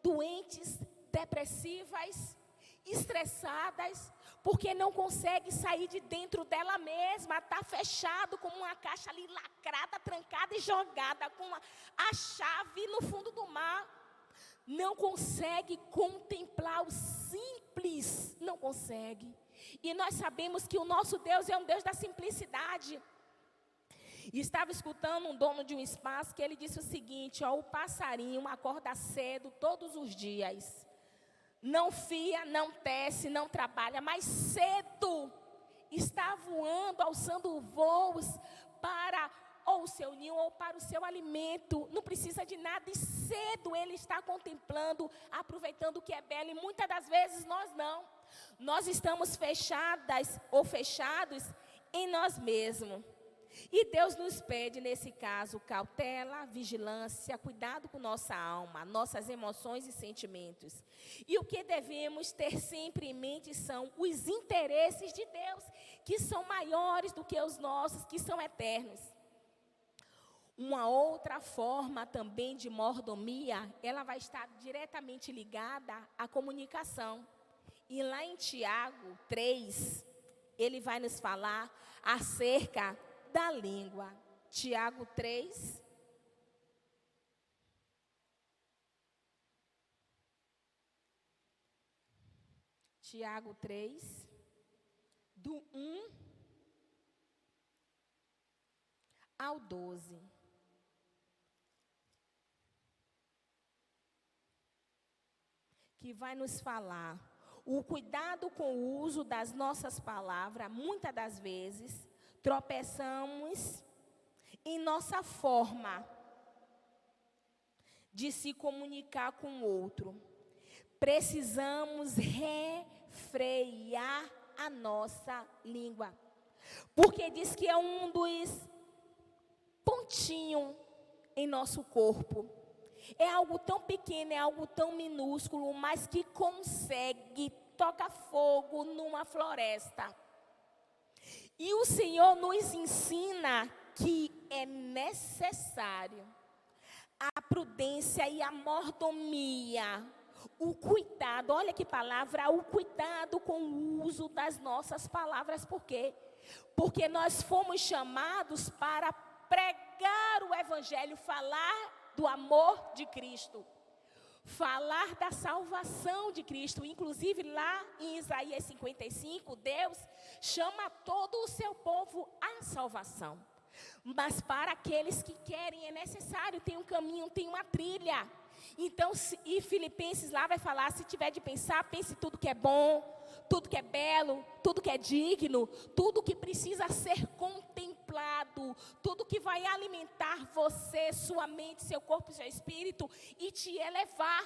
doentes, depressivas, estressadas, porque não consegue sair de dentro dela mesma, está fechado como uma caixa ali lacrada, trancada e jogada com a chave no fundo do mar. Não consegue contemplar o simples, não consegue. E nós sabemos que o nosso Deus é um Deus da simplicidade. E estava escutando um dono de um espaço que ele disse o seguinte, o passarinho acorda cedo todos os dias. Não fia, não tece, não trabalha, mas cedo está voando, alçando voos para ou o seu ninho ou para o seu alimento. Não precisa de nada e cedo ele está contemplando, aproveitando o que é belo. E muitas das vezes nós não. Nós estamos fechadas ou fechados em nós mesmos. E Deus nos pede, nesse caso, cautela, vigilância, cuidado com nossa alma, nossas emoções e sentimentos. E o que devemos ter sempre em mente são os interesses de Deus, que são maiores do que os nossos, que são eternos. Uma outra forma também de mordomia, ela vai estar diretamente ligada à comunicação. E lá em Tiago 3, ele vai nos falar acerca da língua. Tiago 3. Tiago 3, do 1 ao 12. Que vai nos falar o cuidado com o uso das nossas palavras. Muitas das vezes tropeçamos em nossa forma de se comunicar com o outro. Precisamos refrear a nossa língua, porque diz que é um dos pontinhos em nosso corpo. É algo tão pequeno, é algo tão minúsculo, mas que consegue tocar fogo numa floresta. E o Senhor nos ensina que é necessário a prudência e a mordomia, o cuidado, olha que palavra, o cuidado com o uso das nossas palavras. Por quê? Porque nós fomos chamados para pregar o Evangelho, falar do amor de Cristo, falar da salvação de Cristo. Inclusive lá em Isaías 55, Deus chama todo o seu povo à salvação. Mas para aqueles que querem é necessário, tem um caminho, tem uma trilha. Então, e Filipenses lá vai falar, se tiver de pensar, pense tudo que é bom, tudo que é belo, tudo que é digno, tudo que precisa ser contemplado, tudo que vai alimentar você, sua mente, seu corpo, seu espírito e te elevar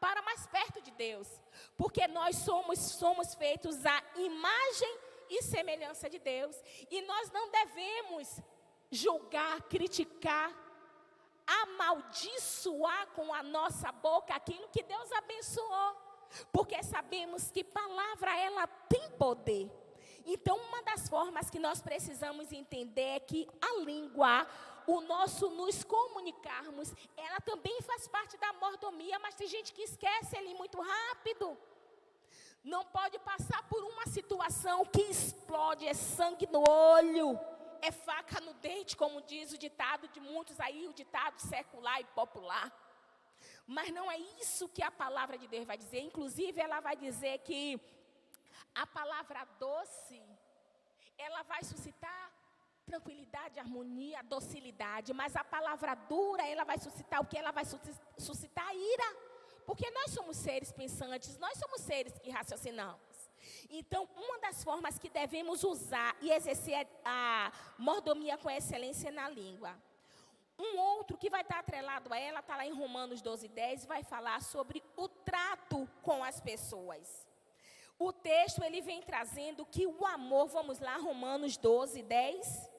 para mais perto de Deus. Porque nós somos feitos à imagem e semelhança de Deus. E nós não devemos julgar, criticar, amaldiçoar com a nossa boca aquilo que Deus abençoou, porque sabemos que palavra ela tem poder. Então uma das formas que nós precisamos entender é que a língua, o nosso nos comunicarmos, ela também faz parte da mordomia, mas tem gente que esquece ele muito rápido. Não pode passar por uma situação que explode, é sangue no olho, é faca no dente, como diz o ditado de muitos aí, o ditado secular e popular. Mas não é isso que a palavra de Deus vai dizer. Inclusive, ela vai dizer que a palavra doce, ela vai suscitar tranquilidade, harmonia, docilidade. Mas a palavra dura, ela vai suscitar o que? Ela vai suscitar ira. Porque nós somos seres pensantes, nós somos seres que raciocinamos. Então, uma das formas que devemos usar e exercer a mordomia com excelência na língua. Um outro que vai estar atrelado a ela, está lá em Romanos 12:10, vai falar sobre o trato com as pessoas. O texto, ele vem trazendo que o amor, vamos lá, Romanos 12:10.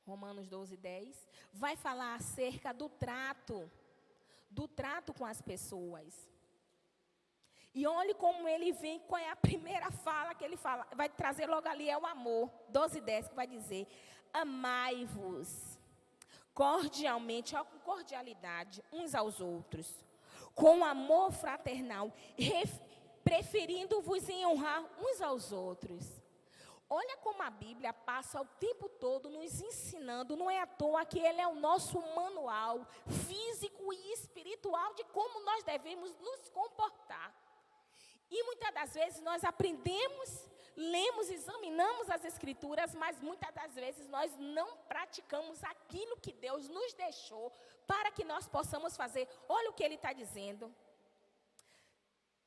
Romanos 12:10, vai falar acerca do trato com as pessoas. E olhe como ele vem, qual é a primeira fala que ele fala, vai trazer logo ali, é o amor. 12:10, que vai dizer, amai-vos cordialmente, com cordialidade, uns aos outros, com amor fraternal, preferindo-vos em honrar uns aos outros. Olha como a Bíblia passa o tempo todo nos ensinando, não é à toa que ele é o nosso manual físico e espiritual de como nós devemos nos comportar. E muitas das vezes nós aprendemos, lemos, examinamos as Escrituras, mas muitas das vezes nós não praticamos aquilo que Deus nos deixou para que nós possamos fazer. Olha o que ele está dizendo.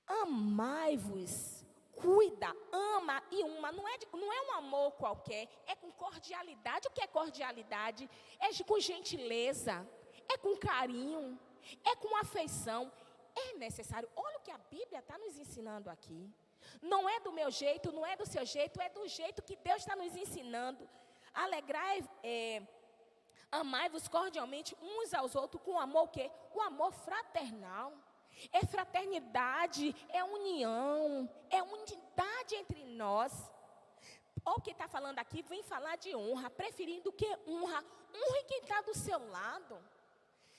Amai-vos. Cuida, ama e uma, não é um amor qualquer, é com cordialidade. O que é cordialidade? É com gentileza, é com carinho, é com afeição. É necessário, olha o que a Bíblia está nos ensinando aqui. Não é do meu jeito, não é do seu jeito, é do jeito que Deus está nos ensinando. Amai-vos cordialmente uns aos outros com amor o quê? O amor fraternal. É fraternidade, é união, é unidade entre nós. Olha o que está falando aqui, vem falar de honra, preferindo o que honra? Honre quem está do seu lado.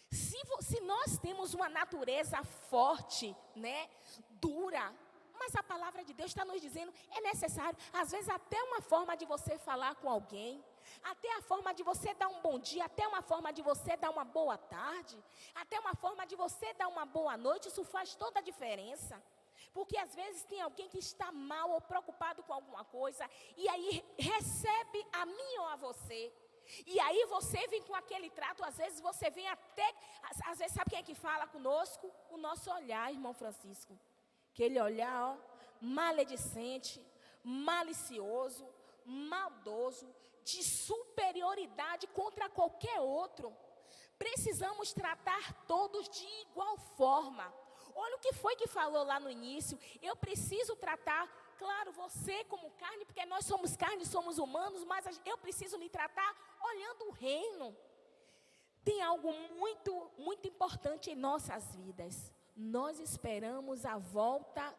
Se nós temos uma natureza forte, né, dura, mas a palavra de Deus está nos dizendo, é necessário, às vezes até uma forma de você falar com alguém, até a forma de você dar um bom dia, até uma forma de você dar uma boa tarde, até uma forma de você dar uma boa noite, isso faz toda a diferença. Porque às vezes tem alguém que está mal ou preocupado com alguma coisa, e aí recebe a mim ou a você. E aí você vem com aquele trato, às vezes você vem até, às vezes sabe quem é que fala conosco? O nosso olhar, irmão Francisco. Aquele olhar, ó, maledicente, malicioso, maldoso, de superioridade contra qualquer outro. Precisamos tratar todos de igual forma. Olha o que foi que falou lá no início. Eu preciso tratar, claro, você como carne, porque nós somos carne, somos humanos, mas eu preciso lhe tratar olhando o reino. Tem algo muito, muito importante em nossas vidas. Nós esperamos a volta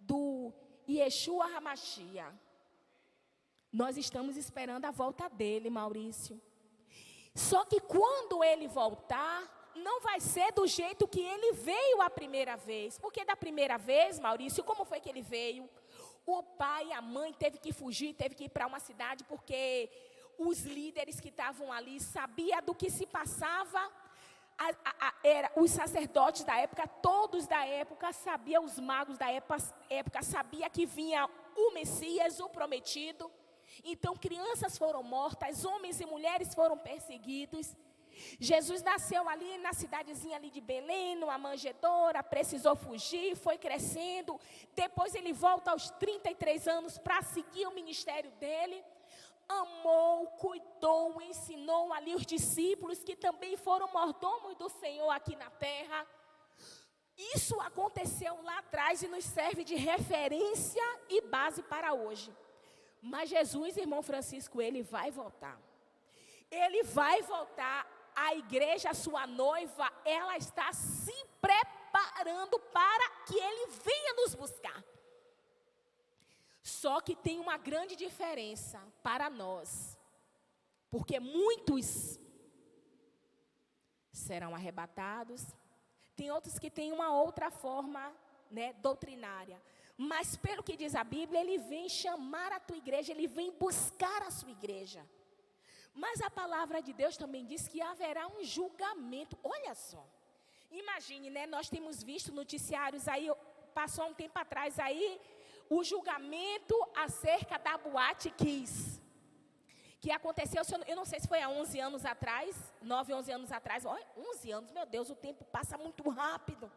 do Yeshua HaMashiach. Nós estamos esperando a volta dele, Maurício. Só que quando ele voltar, não vai ser do jeito que ele veio a primeira vez. Porque da primeira vez, Maurício, como foi que ele veio? O pai e a mãe teve que fugir, teve que ir para uma cidade, porque os líderes que estavam ali sabiam do que se passava. Os sacerdotes da época, todos da época sabiam, os magos da época sabiam que vinha o Messias, o prometido. Então crianças foram mortas, homens e mulheres foram perseguidos. Jesus nasceu ali na cidadezinha ali de Belém, numa manjedoura, precisou fugir, foi crescendo. Depois ele volta aos 33 anos para seguir o ministério dele. Amou, cuidou, ensinou ali os discípulos que também foram mordomos do Senhor aqui na terra. Isso aconteceu lá atrás e nos serve de referência e base para hoje. Mas Jesus, irmão Francisco, ele vai voltar. Ele vai voltar. A igreja, a sua noiva, ela está se preparando para que ele venha nos buscar. Só que tem uma grande diferença para nós, porque muitos serão arrebatados, tem outros que têm uma outra forma, né, doutrinária. Mas pelo que diz a Bíblia, ele vem chamar a tua igreja, ele vem buscar a sua igreja. Mas a palavra de Deus também diz que haverá um julgamento. Olha só, imagine, né, nós temos visto noticiários aí, passou um tempo atrás aí, o julgamento acerca da Boate Kiss, que aconteceu, eu não sei se foi há 11 anos atrás, 9, 11 anos atrás, 11 anos, meu Deus, o tempo passa muito rápido.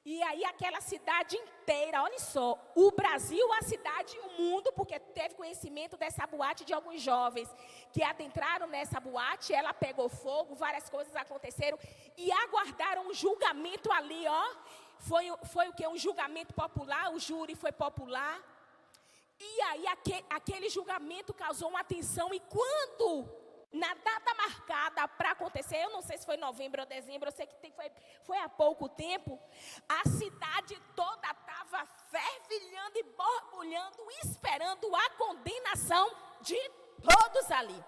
E aí aquela cidade inteira, olha só, o Brasil, a cidade e o mundo, porque teve conhecimento dessa boate de alguns jovens que adentraram nessa boate, ela pegou fogo, várias coisas aconteceram e aguardaram um julgamento ali, ó. Foi o que? Um julgamento popular, o júri foi popular. E aí aquele julgamento causou uma tensão e quando, na data marcada para acontecer, eu não sei se foi novembro ou dezembro, eu sei que foi há pouco tempo, a cidade toda estava fervilhando e borbulhando, esperando a condenação de todos ali.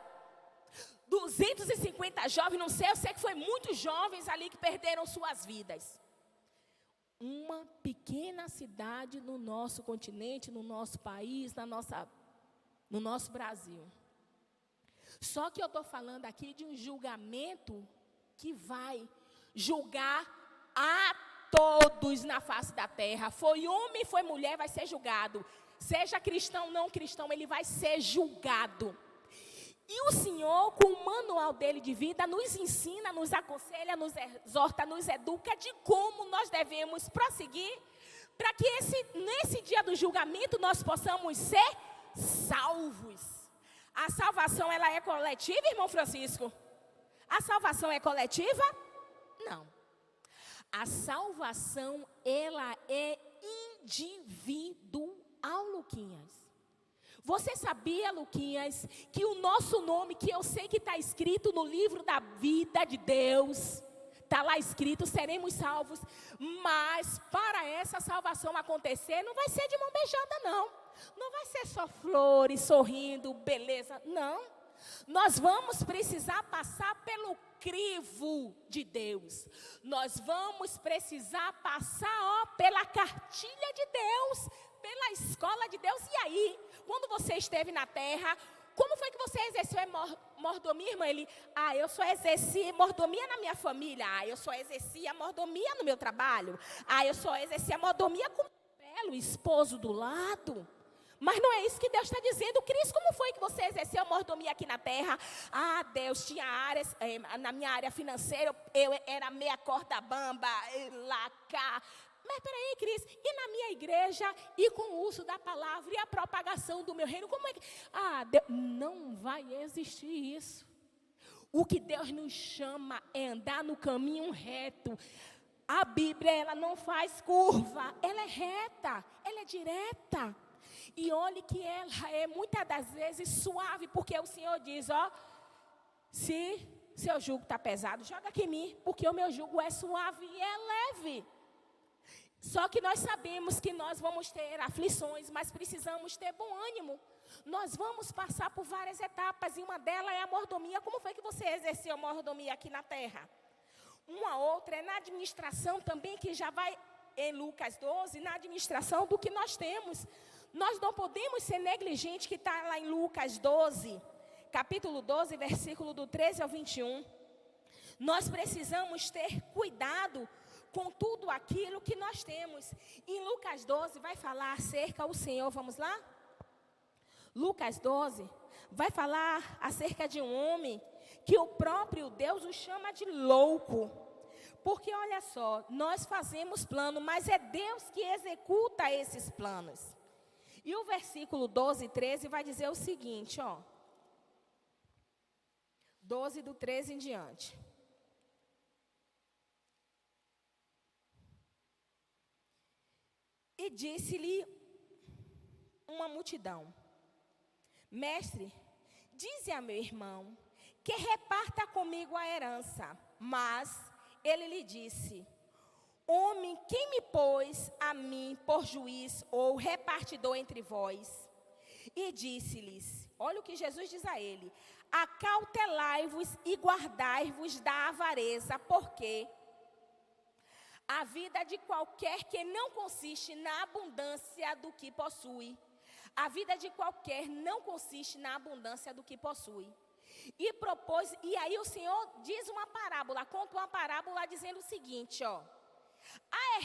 250 jovens, não sei, eu sei que foi muitos jovens ali que perderam suas vidas. Uma pequena cidade no nosso continente, no nosso país, no nosso Brasil. Só que eu estou falando aqui de um julgamento que vai julgar a todos na face da terra. Foi homem, foi mulher, vai ser julgado. Seja cristão ou não cristão, ele vai ser julgado. E o Senhor, com o manual dele de vida, nos ensina, nos aconselha, nos exorta, nos educa de como nós devemos prosseguir, para que nesse dia do julgamento nós possamos ser salvos. A salvação, ela é coletiva, irmão Francisco? A salvação é coletiva? Não. A salvação, ela é individual, Luquinhas. Você sabia, Luquinhas, que o nosso nome, que eu sei que está escrito no livro da vida de Deus, está lá escrito, seremos salvos, mas para essa salvação acontecer, não vai ser de mão beijada, não. Não vai ser só flores, sorrindo, beleza, não. Nós vamos precisar passar pelo crivo de Deus. Nós vamos precisar passar, ó, pela cartilha de Deus, pela escola de Deus. E aí, quando você esteve na terra, como foi que você exerceu mordomia, irmã? Eu só exerci mordomia na minha família. Eu só exerci a mordomia no meu trabalho. Eu só exerci a mordomia com o meu belo esposo do lado. Mas não é isso que Deus está dizendo. Cris, como foi que você exerceu a mordomia aqui na terra? Deus, tinha áreas, na minha área financeira, eu era meia corda bamba, lá, cá. Mas peraí, Cris, e na minha igreja, e com o uso da palavra e a propagação do meu reino, como é que... Deus, não vai existir isso. O que Deus nos chama é andar no caminho reto. A Bíblia, ela não faz curva, ela é reta, ela é direta. E olhe que ela é muitas das vezes suave, porque o Senhor diz, ó, se seu jugo está pesado, joga aqui em mim, porque o meu jugo é suave e é leve. Só que nós sabemos que nós vamos ter aflições, mas precisamos ter bom ânimo. Nós vamos passar por várias etapas, e uma delas é a mordomia. Como foi que você exerceu a mordomia aqui na terra? Uma outra é na administração também, que já vai em Lucas 12, na administração do que nós temos. Nós não podemos ser negligentes, que está lá em Lucas 12, capítulo 12, versículo do 13 ao 21. Nós precisamos ter cuidado com tudo aquilo que nós temos. Em Lucas 12 vai falar acerca do Senhor, vamos lá? Lucas 12 vai falar acerca de um homem que o próprio Deus o chama de louco. Porque olha só, nós fazemos plano, mas é Deus que executa esses planos. E o versículo 12 e 13 vai dizer o seguinte, ó. 12 do 13 em diante. E disse-lhe uma multidão: Mestre, dize a meu irmão que reparta comigo a herança. Mas ele lhe disse: Homem, quem me pôs a mim por juiz ou repartidor entre vós? E disse-lhes, olha o que Jesus diz a ele: acautelai-vos e guardai-vos da avareza, porque a vida de qualquer que não consiste na abundância do que possui. A vida de qualquer não consiste na abundância do que possui. E aí o Senhor diz uma parábola, conta uma parábola dizendo o seguinte, ó. A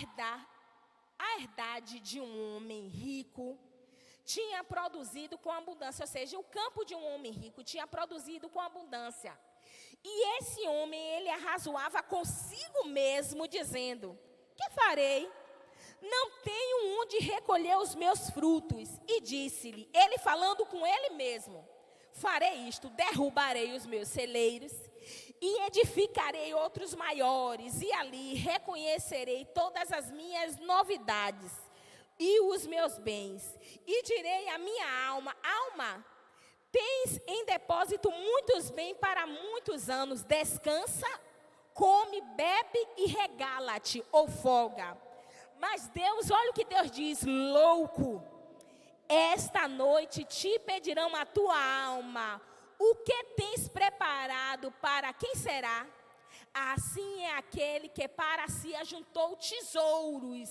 herdade de um homem rico tinha produzido com abundância, ou seja, o campo de um homem rico tinha produzido com abundância. E esse homem, ele arrazoava consigo mesmo, dizendo, que farei? Não tenho onde recolher os meus frutos. E disse-lhe, ele falando com ele mesmo, farei isto, derrubarei os meus celeiros e edificarei outros maiores, e ali reconhecerei todas as minhas novidades e os meus bens, e direi à minha alma, alma, tens em depósito muitos bens para muitos anos, descansa, come, bebe e regala-te, ou folga. Mas Deus, olha o que Deus diz, louco, esta noite te pedirão a tua alma, o que tens preparado para quem será? Assim é aquele que para si ajuntou tesouros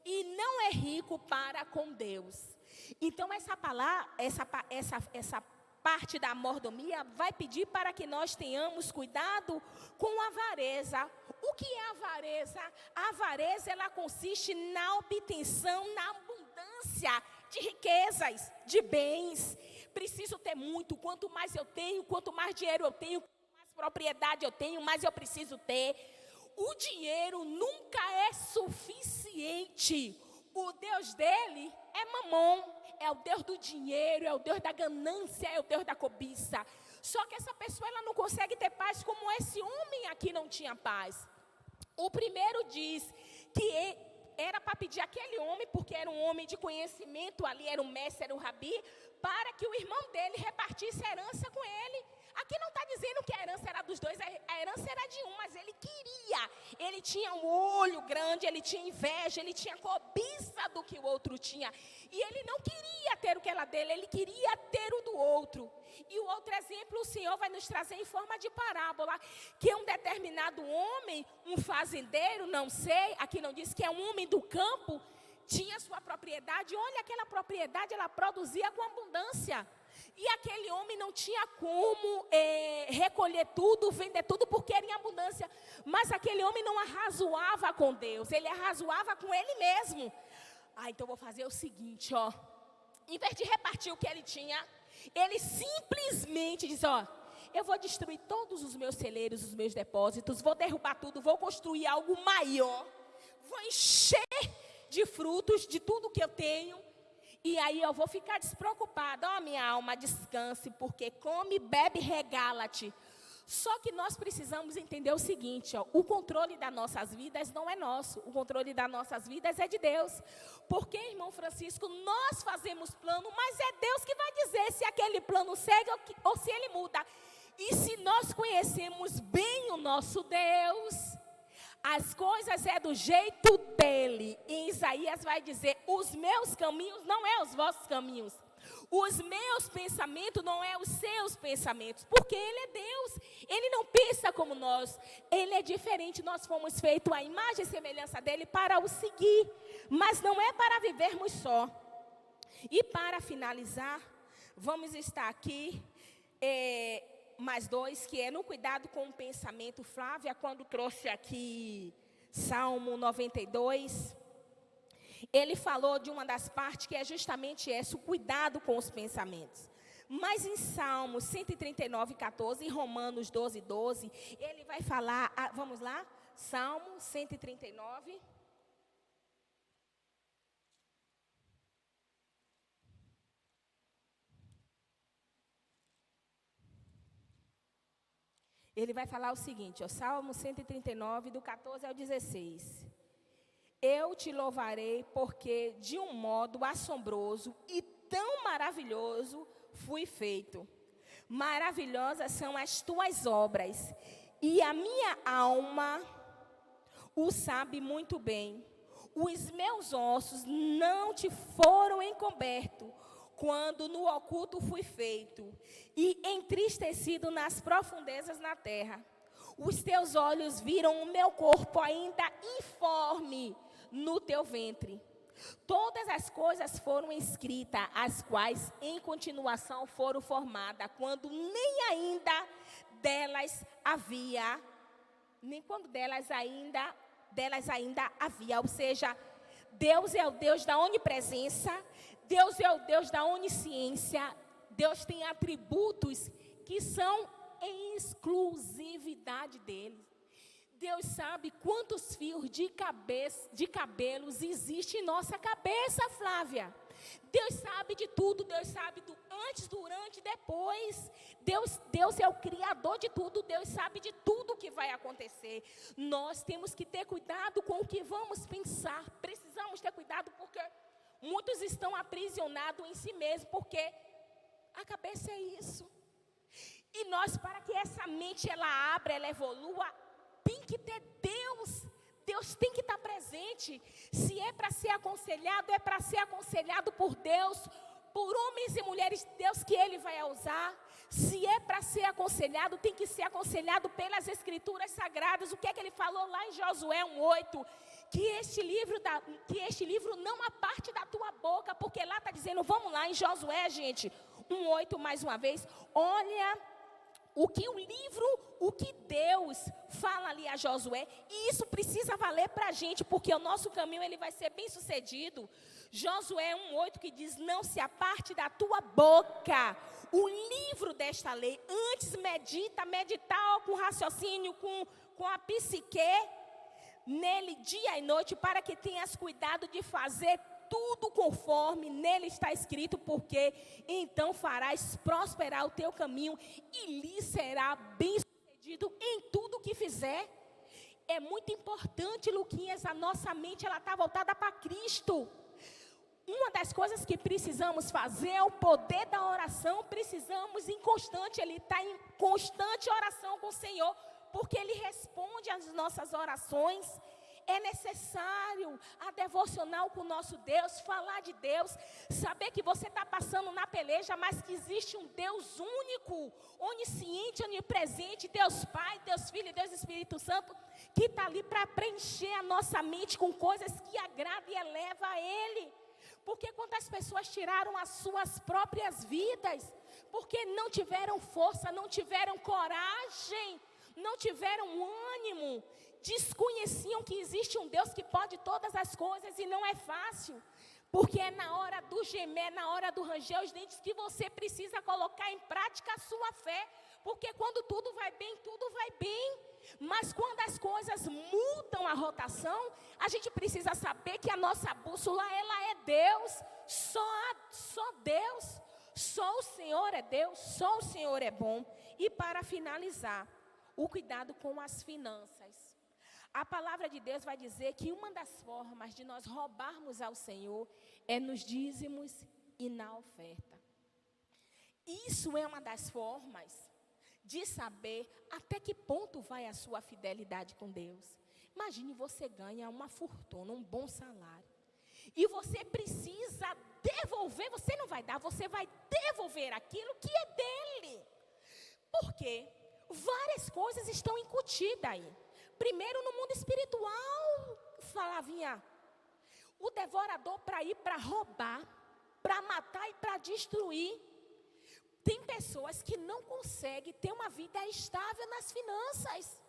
e não é rico para com Deus. Então essa palavra, essa parte da mordomia vai pedir para que nós tenhamos cuidado com a avareza. O que é avareza? A avareza, ela consiste na obtenção, na abundância de riquezas, de bens. Preciso ter muito, quanto mais eu tenho, quanto mais dinheiro eu tenho, quanto mais propriedade eu tenho, mais eu preciso ter. O dinheiro nunca é suficiente. O Deus dele é Mamon, é o Deus do dinheiro, é o Deus da ganância, é o Deus da cobiça. Só que essa pessoa, ela não consegue ter paz como esse homem aqui não tinha paz. O primeiro diz que era para pedir aquele homem, porque era um homem de conhecimento, ali era o mestre, era o rabi, para que o irmão dele repartisse a herança com ele. Aqui não está dizendo que a herança era dos dois, a herança era de um, mas ele queria. Ele tinha um olho grande, ele tinha inveja, ele tinha cobiça do que o outro tinha. E ele não queria ter o que era dele, ele queria ter o do outro. E o outro exemplo, o Senhor vai nos trazer em forma de parábola, que um determinado homem, um fazendeiro, não sei, aqui não diz que é um homem do campo, tinha sua propriedade. Olha, aquela propriedade, ela produzia com abundância. E aquele homem não tinha como recolher tudo, vender tudo, porque era em abundância. Mas aquele homem não arrazoava com Deus, ele arrazoava com ele mesmo. Então vou fazer o seguinte, ó. Em vez de repartir o que ele tinha, ele simplesmente diz, ó, eu vou destruir todos os meus celeiros, os meus depósitos, vou derrubar tudo, vou construir algo maior, vou encher de frutos de tudo que eu tenho. E aí eu vou ficar despreocupada. Ó, minha alma, descanse, porque come, bebe, regala-te. Só que nós precisamos entender o seguinte, ó, o controle das nossas vidas não é nosso. O controle das nossas vidas é de Deus. Porque, irmão Francisco, nós fazemos plano, mas é Deus que vai dizer se aquele plano segue ou se ele muda. E se nós conhecemos bem o nosso Deus, as coisas é do jeito dele. E Isaías vai dizer, os meus caminhos não é os vossos caminhos. Os meus pensamentos não é os seus pensamentos. Porque ele é Deus. Ele não pensa como nós. Ele é diferente. Nós fomos feitos à imagem e semelhança dele para o seguir. Mas não é para vivermos só. E para finalizar, vamos estar aqui... mais dois, que é no cuidado com o pensamento. Flávia, quando trouxe aqui Salmo 92, ele falou de uma das partes que é justamente essa, o cuidado com os pensamentos. Mas em Salmo 139, 14, e Romanos 12, 12, ele vai falar, vamos lá? Salmo 139. Ele vai falar o seguinte, ó, Salmo 139, do 14 ao 16. Eu te louvarei porque de um modo assombroso e tão maravilhoso fui feito. Maravilhosas são as tuas obras, e a minha alma o sabe muito bem. Os meus ossos não te foram encobertos, quando no oculto fui feito, e entristecido nas profundezas da terra. Os teus olhos viram o meu corpo ainda informe no teu ventre. Todas as coisas foram escritas, as quais em continuação foram formadas, quando nem ainda delas havia, nem quando delas ainda havia. Ou seja, Deus é o Deus da onipresença, Deus é o Deus da onisciência. Deus tem atributos que são em exclusividade dele. Deus sabe quantos fios de cabelos existem em nossa cabeça, Flávia. Deus sabe de tudo. Deus sabe do antes, durante e depois. Deus é o criador de tudo. Deus sabe de tudo que vai acontecer. Nós temos que ter cuidado com o que vamos pensar. Precisamos ter cuidado porque muitos estão aprisionados em si mesmos, porque a cabeça é isso. E nós, para que essa mente ela abra, ela evolua, tem que ter Deus. Deus tem que estar presente. Se é para ser aconselhado, é para ser aconselhado por Deus, por homens e mulheres de Deus que Ele vai usar. Se é para ser aconselhado, tem que ser aconselhado pelas Escrituras Sagradas. O que é que Ele falou lá em Josué 1:8? Que este livro não aparte da tua boca, porque lá está dizendo, vamos lá em Josué, gente, 1:8 mais uma vez. Olha o que Deus fala ali a Josué, e isso precisa valer para a gente, porque o nosso caminho ele vai ser bem sucedido. Josué 1:8 que diz, não se aparte da tua boca o livro desta lei, antes meditar com raciocínio, com a psique, nele dia e noite, para que tenhas cuidado de fazer tudo conforme nele está escrito, porque então farás prosperar o teu caminho e lhe será bem sucedido em tudo que fizer. É muito importante, Luquinhas, a nossa mente ela está voltada para Cristo. Uma das coisas que precisamos fazer é o poder da oração. Precisamos Ele está em constante oração com o Senhor, porque Ele responde às nossas orações. É necessário a devocional com o nosso Deus, falar de Deus, saber que você está passando na peleja, mas que existe um Deus único, onisciente, onipresente, Deus Pai, Deus Filho e Deus Espírito Santo, que está ali para preencher a nossa mente com coisas que agradam e elevam a Ele. Porque quantas pessoas tiraram as suas próprias vidas, porque não tiveram força, não tiveram coragem, não tiveram ânimo, desconheciam que existe um Deus que pode todas as coisas e não é fácil, porque é na hora do gemer, na hora do ranger os dentes que você precisa colocar em prática a sua fé, porque quando tudo vai bem, mas quando as coisas mudam a rotação, a gente precisa saber que a nossa bússola ela é Deus, só Deus, só o Senhor é Deus, só o Senhor é bom. E para finalizar, o cuidado com as finanças. A palavra de Deus vai dizer que uma das formas de nós roubarmos ao Senhor é nos dízimos e na oferta. Isso é uma das formas de saber até que ponto vai a sua fidelidade com Deus. Imagine você ganha uma fortuna, um bom salário, e você precisa devolver, você não vai dar, você vai devolver aquilo que é dele. Por quê? Várias coisas estão incutidas aí. Primeiro, no mundo espiritual, Flavinha, o devorador para ir para roubar, para matar e para destruir. Tem pessoas que não conseguem ter uma vida estável nas finanças.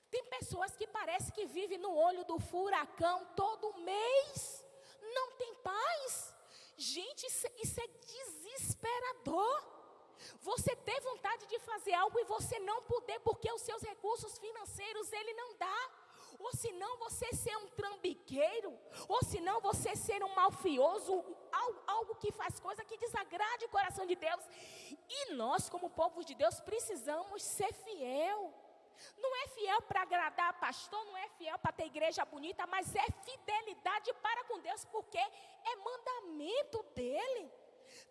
Tem pessoas que parece que vivem no olho do furacão todo mês, não tem paz. Gente, isso é desesperador. Você ter vontade de fazer algo e você não poder, porque os seus recursos financeiros ele não dá. Ou se não você ser um trambiqueiro, ou se não você ser um malfioso, algo que faz coisa que desagrade o coração de Deus. E nós, como povo de Deus, precisamos ser fiel. Não é fiel para agradar pastor, não é fiel para ter igreja bonita, mas é fidelidade para com Deus, porque é mandamento dele.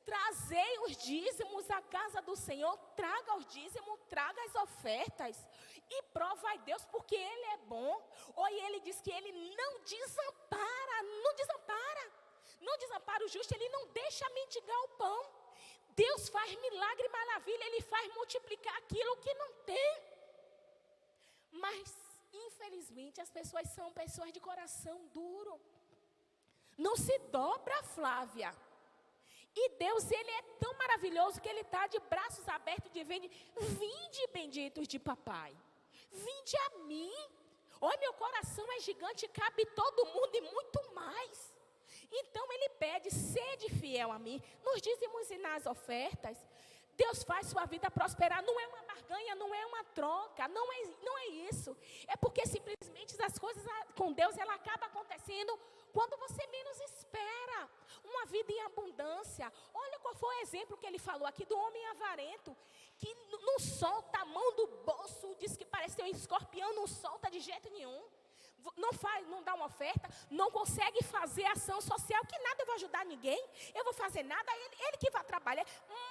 Trazei os dízimos à casa do Senhor, traga os dízimos, traga as ofertas. E provai Deus, porque Ele é bom. Ou Ele diz que Ele não desampara, não desampara o justo, Ele não deixa mendigar o pão. Deus faz milagre e maravilha, Ele faz multiplicar aquilo que não tem. Mas, infelizmente, as pessoas são pessoas de coração duro. Não se dobra, Flávia. E Deus, Ele é tão maravilhoso que Ele está de braços abertos de vinde benditos de papai. Vinde a mim. Olha, meu coração é gigante, cabe todo mundo e muito mais. Então Ele pede, sede fiel a mim, nos dízimos e nas ofertas. Deus faz sua vida prosperar, não é uma barganha, não é uma troca, não é isso. É porque simplesmente as coisas com Deus, ela acaba acontecendo quando você menos espera. Uma vida em abundância. Olha qual foi o exemplo que ele falou aqui do homem avarento, que não solta a mão do bolso, diz que parece um escorpião, não solta de jeito nenhum. Não dá uma oferta, não consegue fazer ação social, que nada eu vou ajudar ninguém, eu vou fazer nada, ele que vai trabalhar.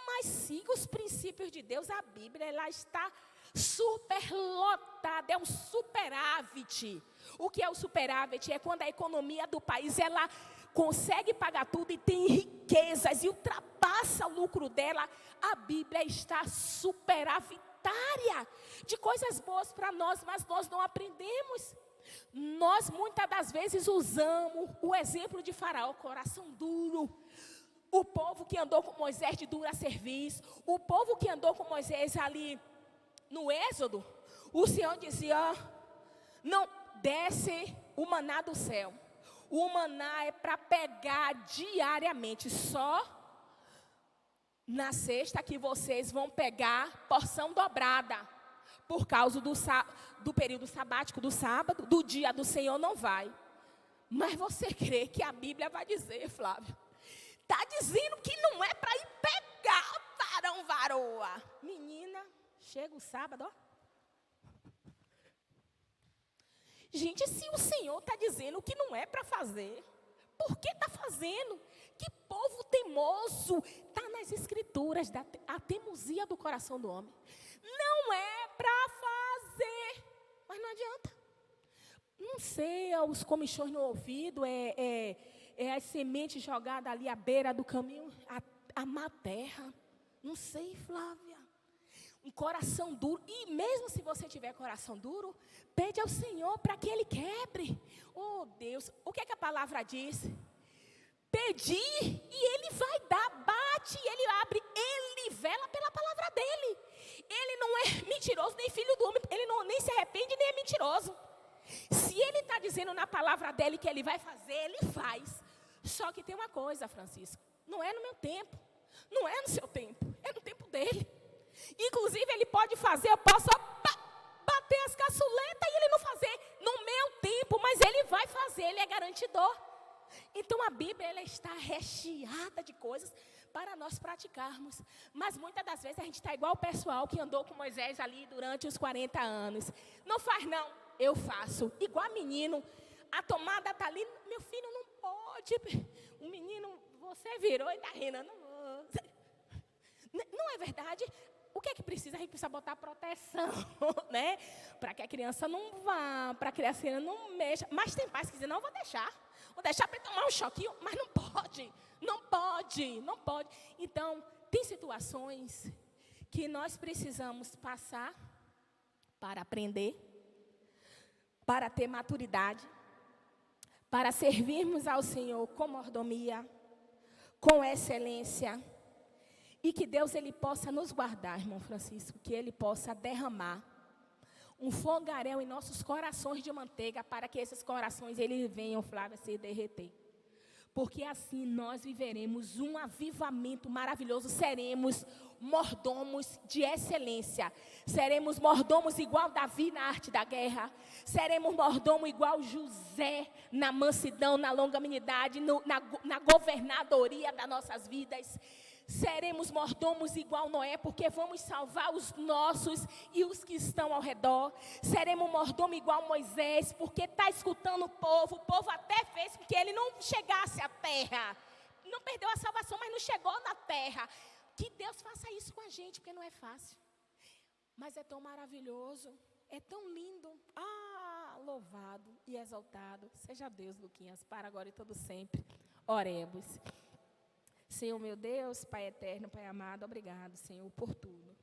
Mas siga os princípios de Deus, a Bíblia, ela está superlotada, é um superávit. O que é o superávit? É quando a economia do país, ela consegue pagar tudo e tem riquezas e ultrapassa o lucro dela. A Bíblia está superavitária de coisas boas para nós, mas nós não aprendemos. Nós muitas das vezes usamos o exemplo de Faraó, coração duro. O povo que andou com Moisés de dura serviço, o povo que andou com Moisés ali no Êxodo, o Senhor dizia, não desce o maná do céu. O maná é para pegar diariamente, só na sexta que vocês vão pegar porção dobrada. Por causa do período sabático, do sábado, do dia do Senhor, não vai. Mas você crê que a Bíblia vai dizer, Flávio? Está dizendo que não é para ir pegar varão, varoa. Menina, chega o sábado, ó. Gente, se o Senhor está dizendo que não é para fazer, por que está fazendo? Que povo teimoso. Está nas escrituras, a teimosia do coração do homem. Não é para fazer, mas não adianta. Não sei, os comichões no ouvido, é as sementes jogadas ali à beira do caminho, a má terra. Não sei, Flávia. Um coração duro, e mesmo se você tiver coração duro, pede ao Senhor para que Ele quebre. Oh Deus, o que é que a palavra diz? Pedir e Ele vai dar, bate e Ele abre, Ele vela pela palavra dEle. Ele não é mentiroso, nem filho do homem, Ele nem se arrepende, nem é mentiroso. Se Ele está dizendo na palavra dEle que Ele vai fazer, Ele faz. Só que tem uma coisa, Francisco, não é no meu tempo, não é no seu tempo, é no tempo dEle. Inclusive Ele pode fazer, eu posso bater as caçuletas e Ele não fazer no meu tempo, mas Ele vai fazer, Ele é garantidor. Então a Bíblia, ela está recheada de coisas para nós praticarmos. Mas muitas das vezes a gente está igual o pessoal que andou com Moisés ali durante os 40 anos. Não faz não, eu faço. Igual menino, a tomada está ali, meu filho não pode. O menino, você virou e está rindo. Não é verdade? O que é que precisa? A gente precisa botar proteção, né? Para que a criança não vá, para que a criança não mexa. Mas tem pais que dizem, não, vou deixar para ele tomar um choquinho, mas não pode. Então, tem situações que nós precisamos passar para aprender, para ter maturidade, para servirmos ao Senhor com mordomia, com excelência. E que Deus, Ele possa nos guardar, irmão Francisco, que Ele possa derramar um fogaréu em nossos corações de manteiga, para que esses corações, eles venham, Flávia, se derreter. Porque assim nós viveremos um avivamento maravilhoso, seremos mordomos de excelência, seremos mordomos igual Davi na arte da guerra, seremos mordomos igual José na mansidão, na longanimidade, na governadoria das nossas vidas. Seremos mordomos igual Noé, porque vamos salvar os nossos e os que estão ao redor. Seremos mordomos igual Moisés, porque está escutando o povo até fez com que ele não chegasse à terra. não perdeu a salvação, mas não chegou na terra. Que Deus faça isso com a gente, porque não é fácil. Mas é tão maravilhoso, é tão lindo. Louvado e exaltado seja Deus, Luquinhas, para agora e todo sempre. Oremos. Senhor meu Deus, Pai eterno, Pai amado, obrigado, Senhor, por tudo.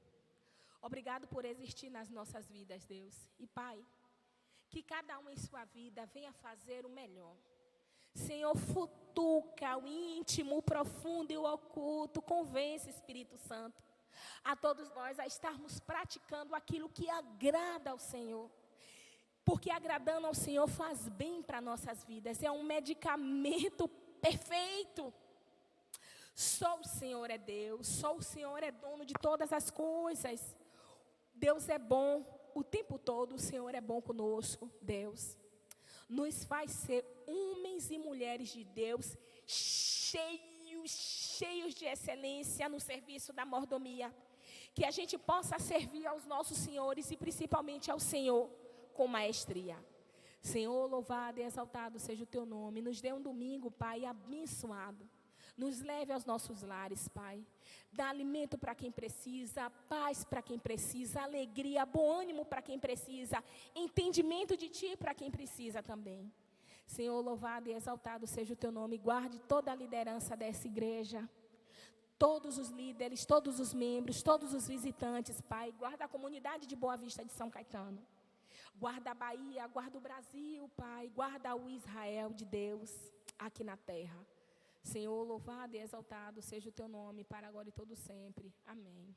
Obrigado por existir nas nossas vidas, Deus. E Pai, que cada um em sua vida venha fazer o melhor. Senhor, futuca o íntimo, o profundo e o oculto. Convence, Espírito Santo, a todos nós a estarmos praticando aquilo que agrada ao Senhor. Porque agradando ao Senhor faz bem para nossas vidas. É um medicamento perfeito. Só o Senhor é Deus. Só o Senhor é dono de todas as coisas. Deus é bom o tempo todo. O Senhor é bom conosco, Deus. Nos faz ser homens e mulheres de Deus, cheios de excelência no serviço da mordomia. Que a gente possa servir aos nossos senhores e principalmente ao Senhor com maestria. Senhor, louvado e exaltado seja o teu nome. Nos dê um domingo, Pai, abençoado. Nos leve aos nossos lares, Pai. Dá alimento para quem precisa, paz para quem precisa, alegria, bom ânimo para quem precisa, entendimento de Ti para quem precisa também. Senhor, louvado e exaltado seja o teu nome. Guarde toda a liderança dessa igreja. Todos os líderes, todos os membros, todos os visitantes, Pai. Guarda a comunidade de Boa Vista de São Caetano. Guarda a Bahia, guarda o Brasil, Pai. Guarda o Israel de Deus aqui na terra. Senhor, louvado e exaltado seja o teu nome, para agora e todo sempre. Amém.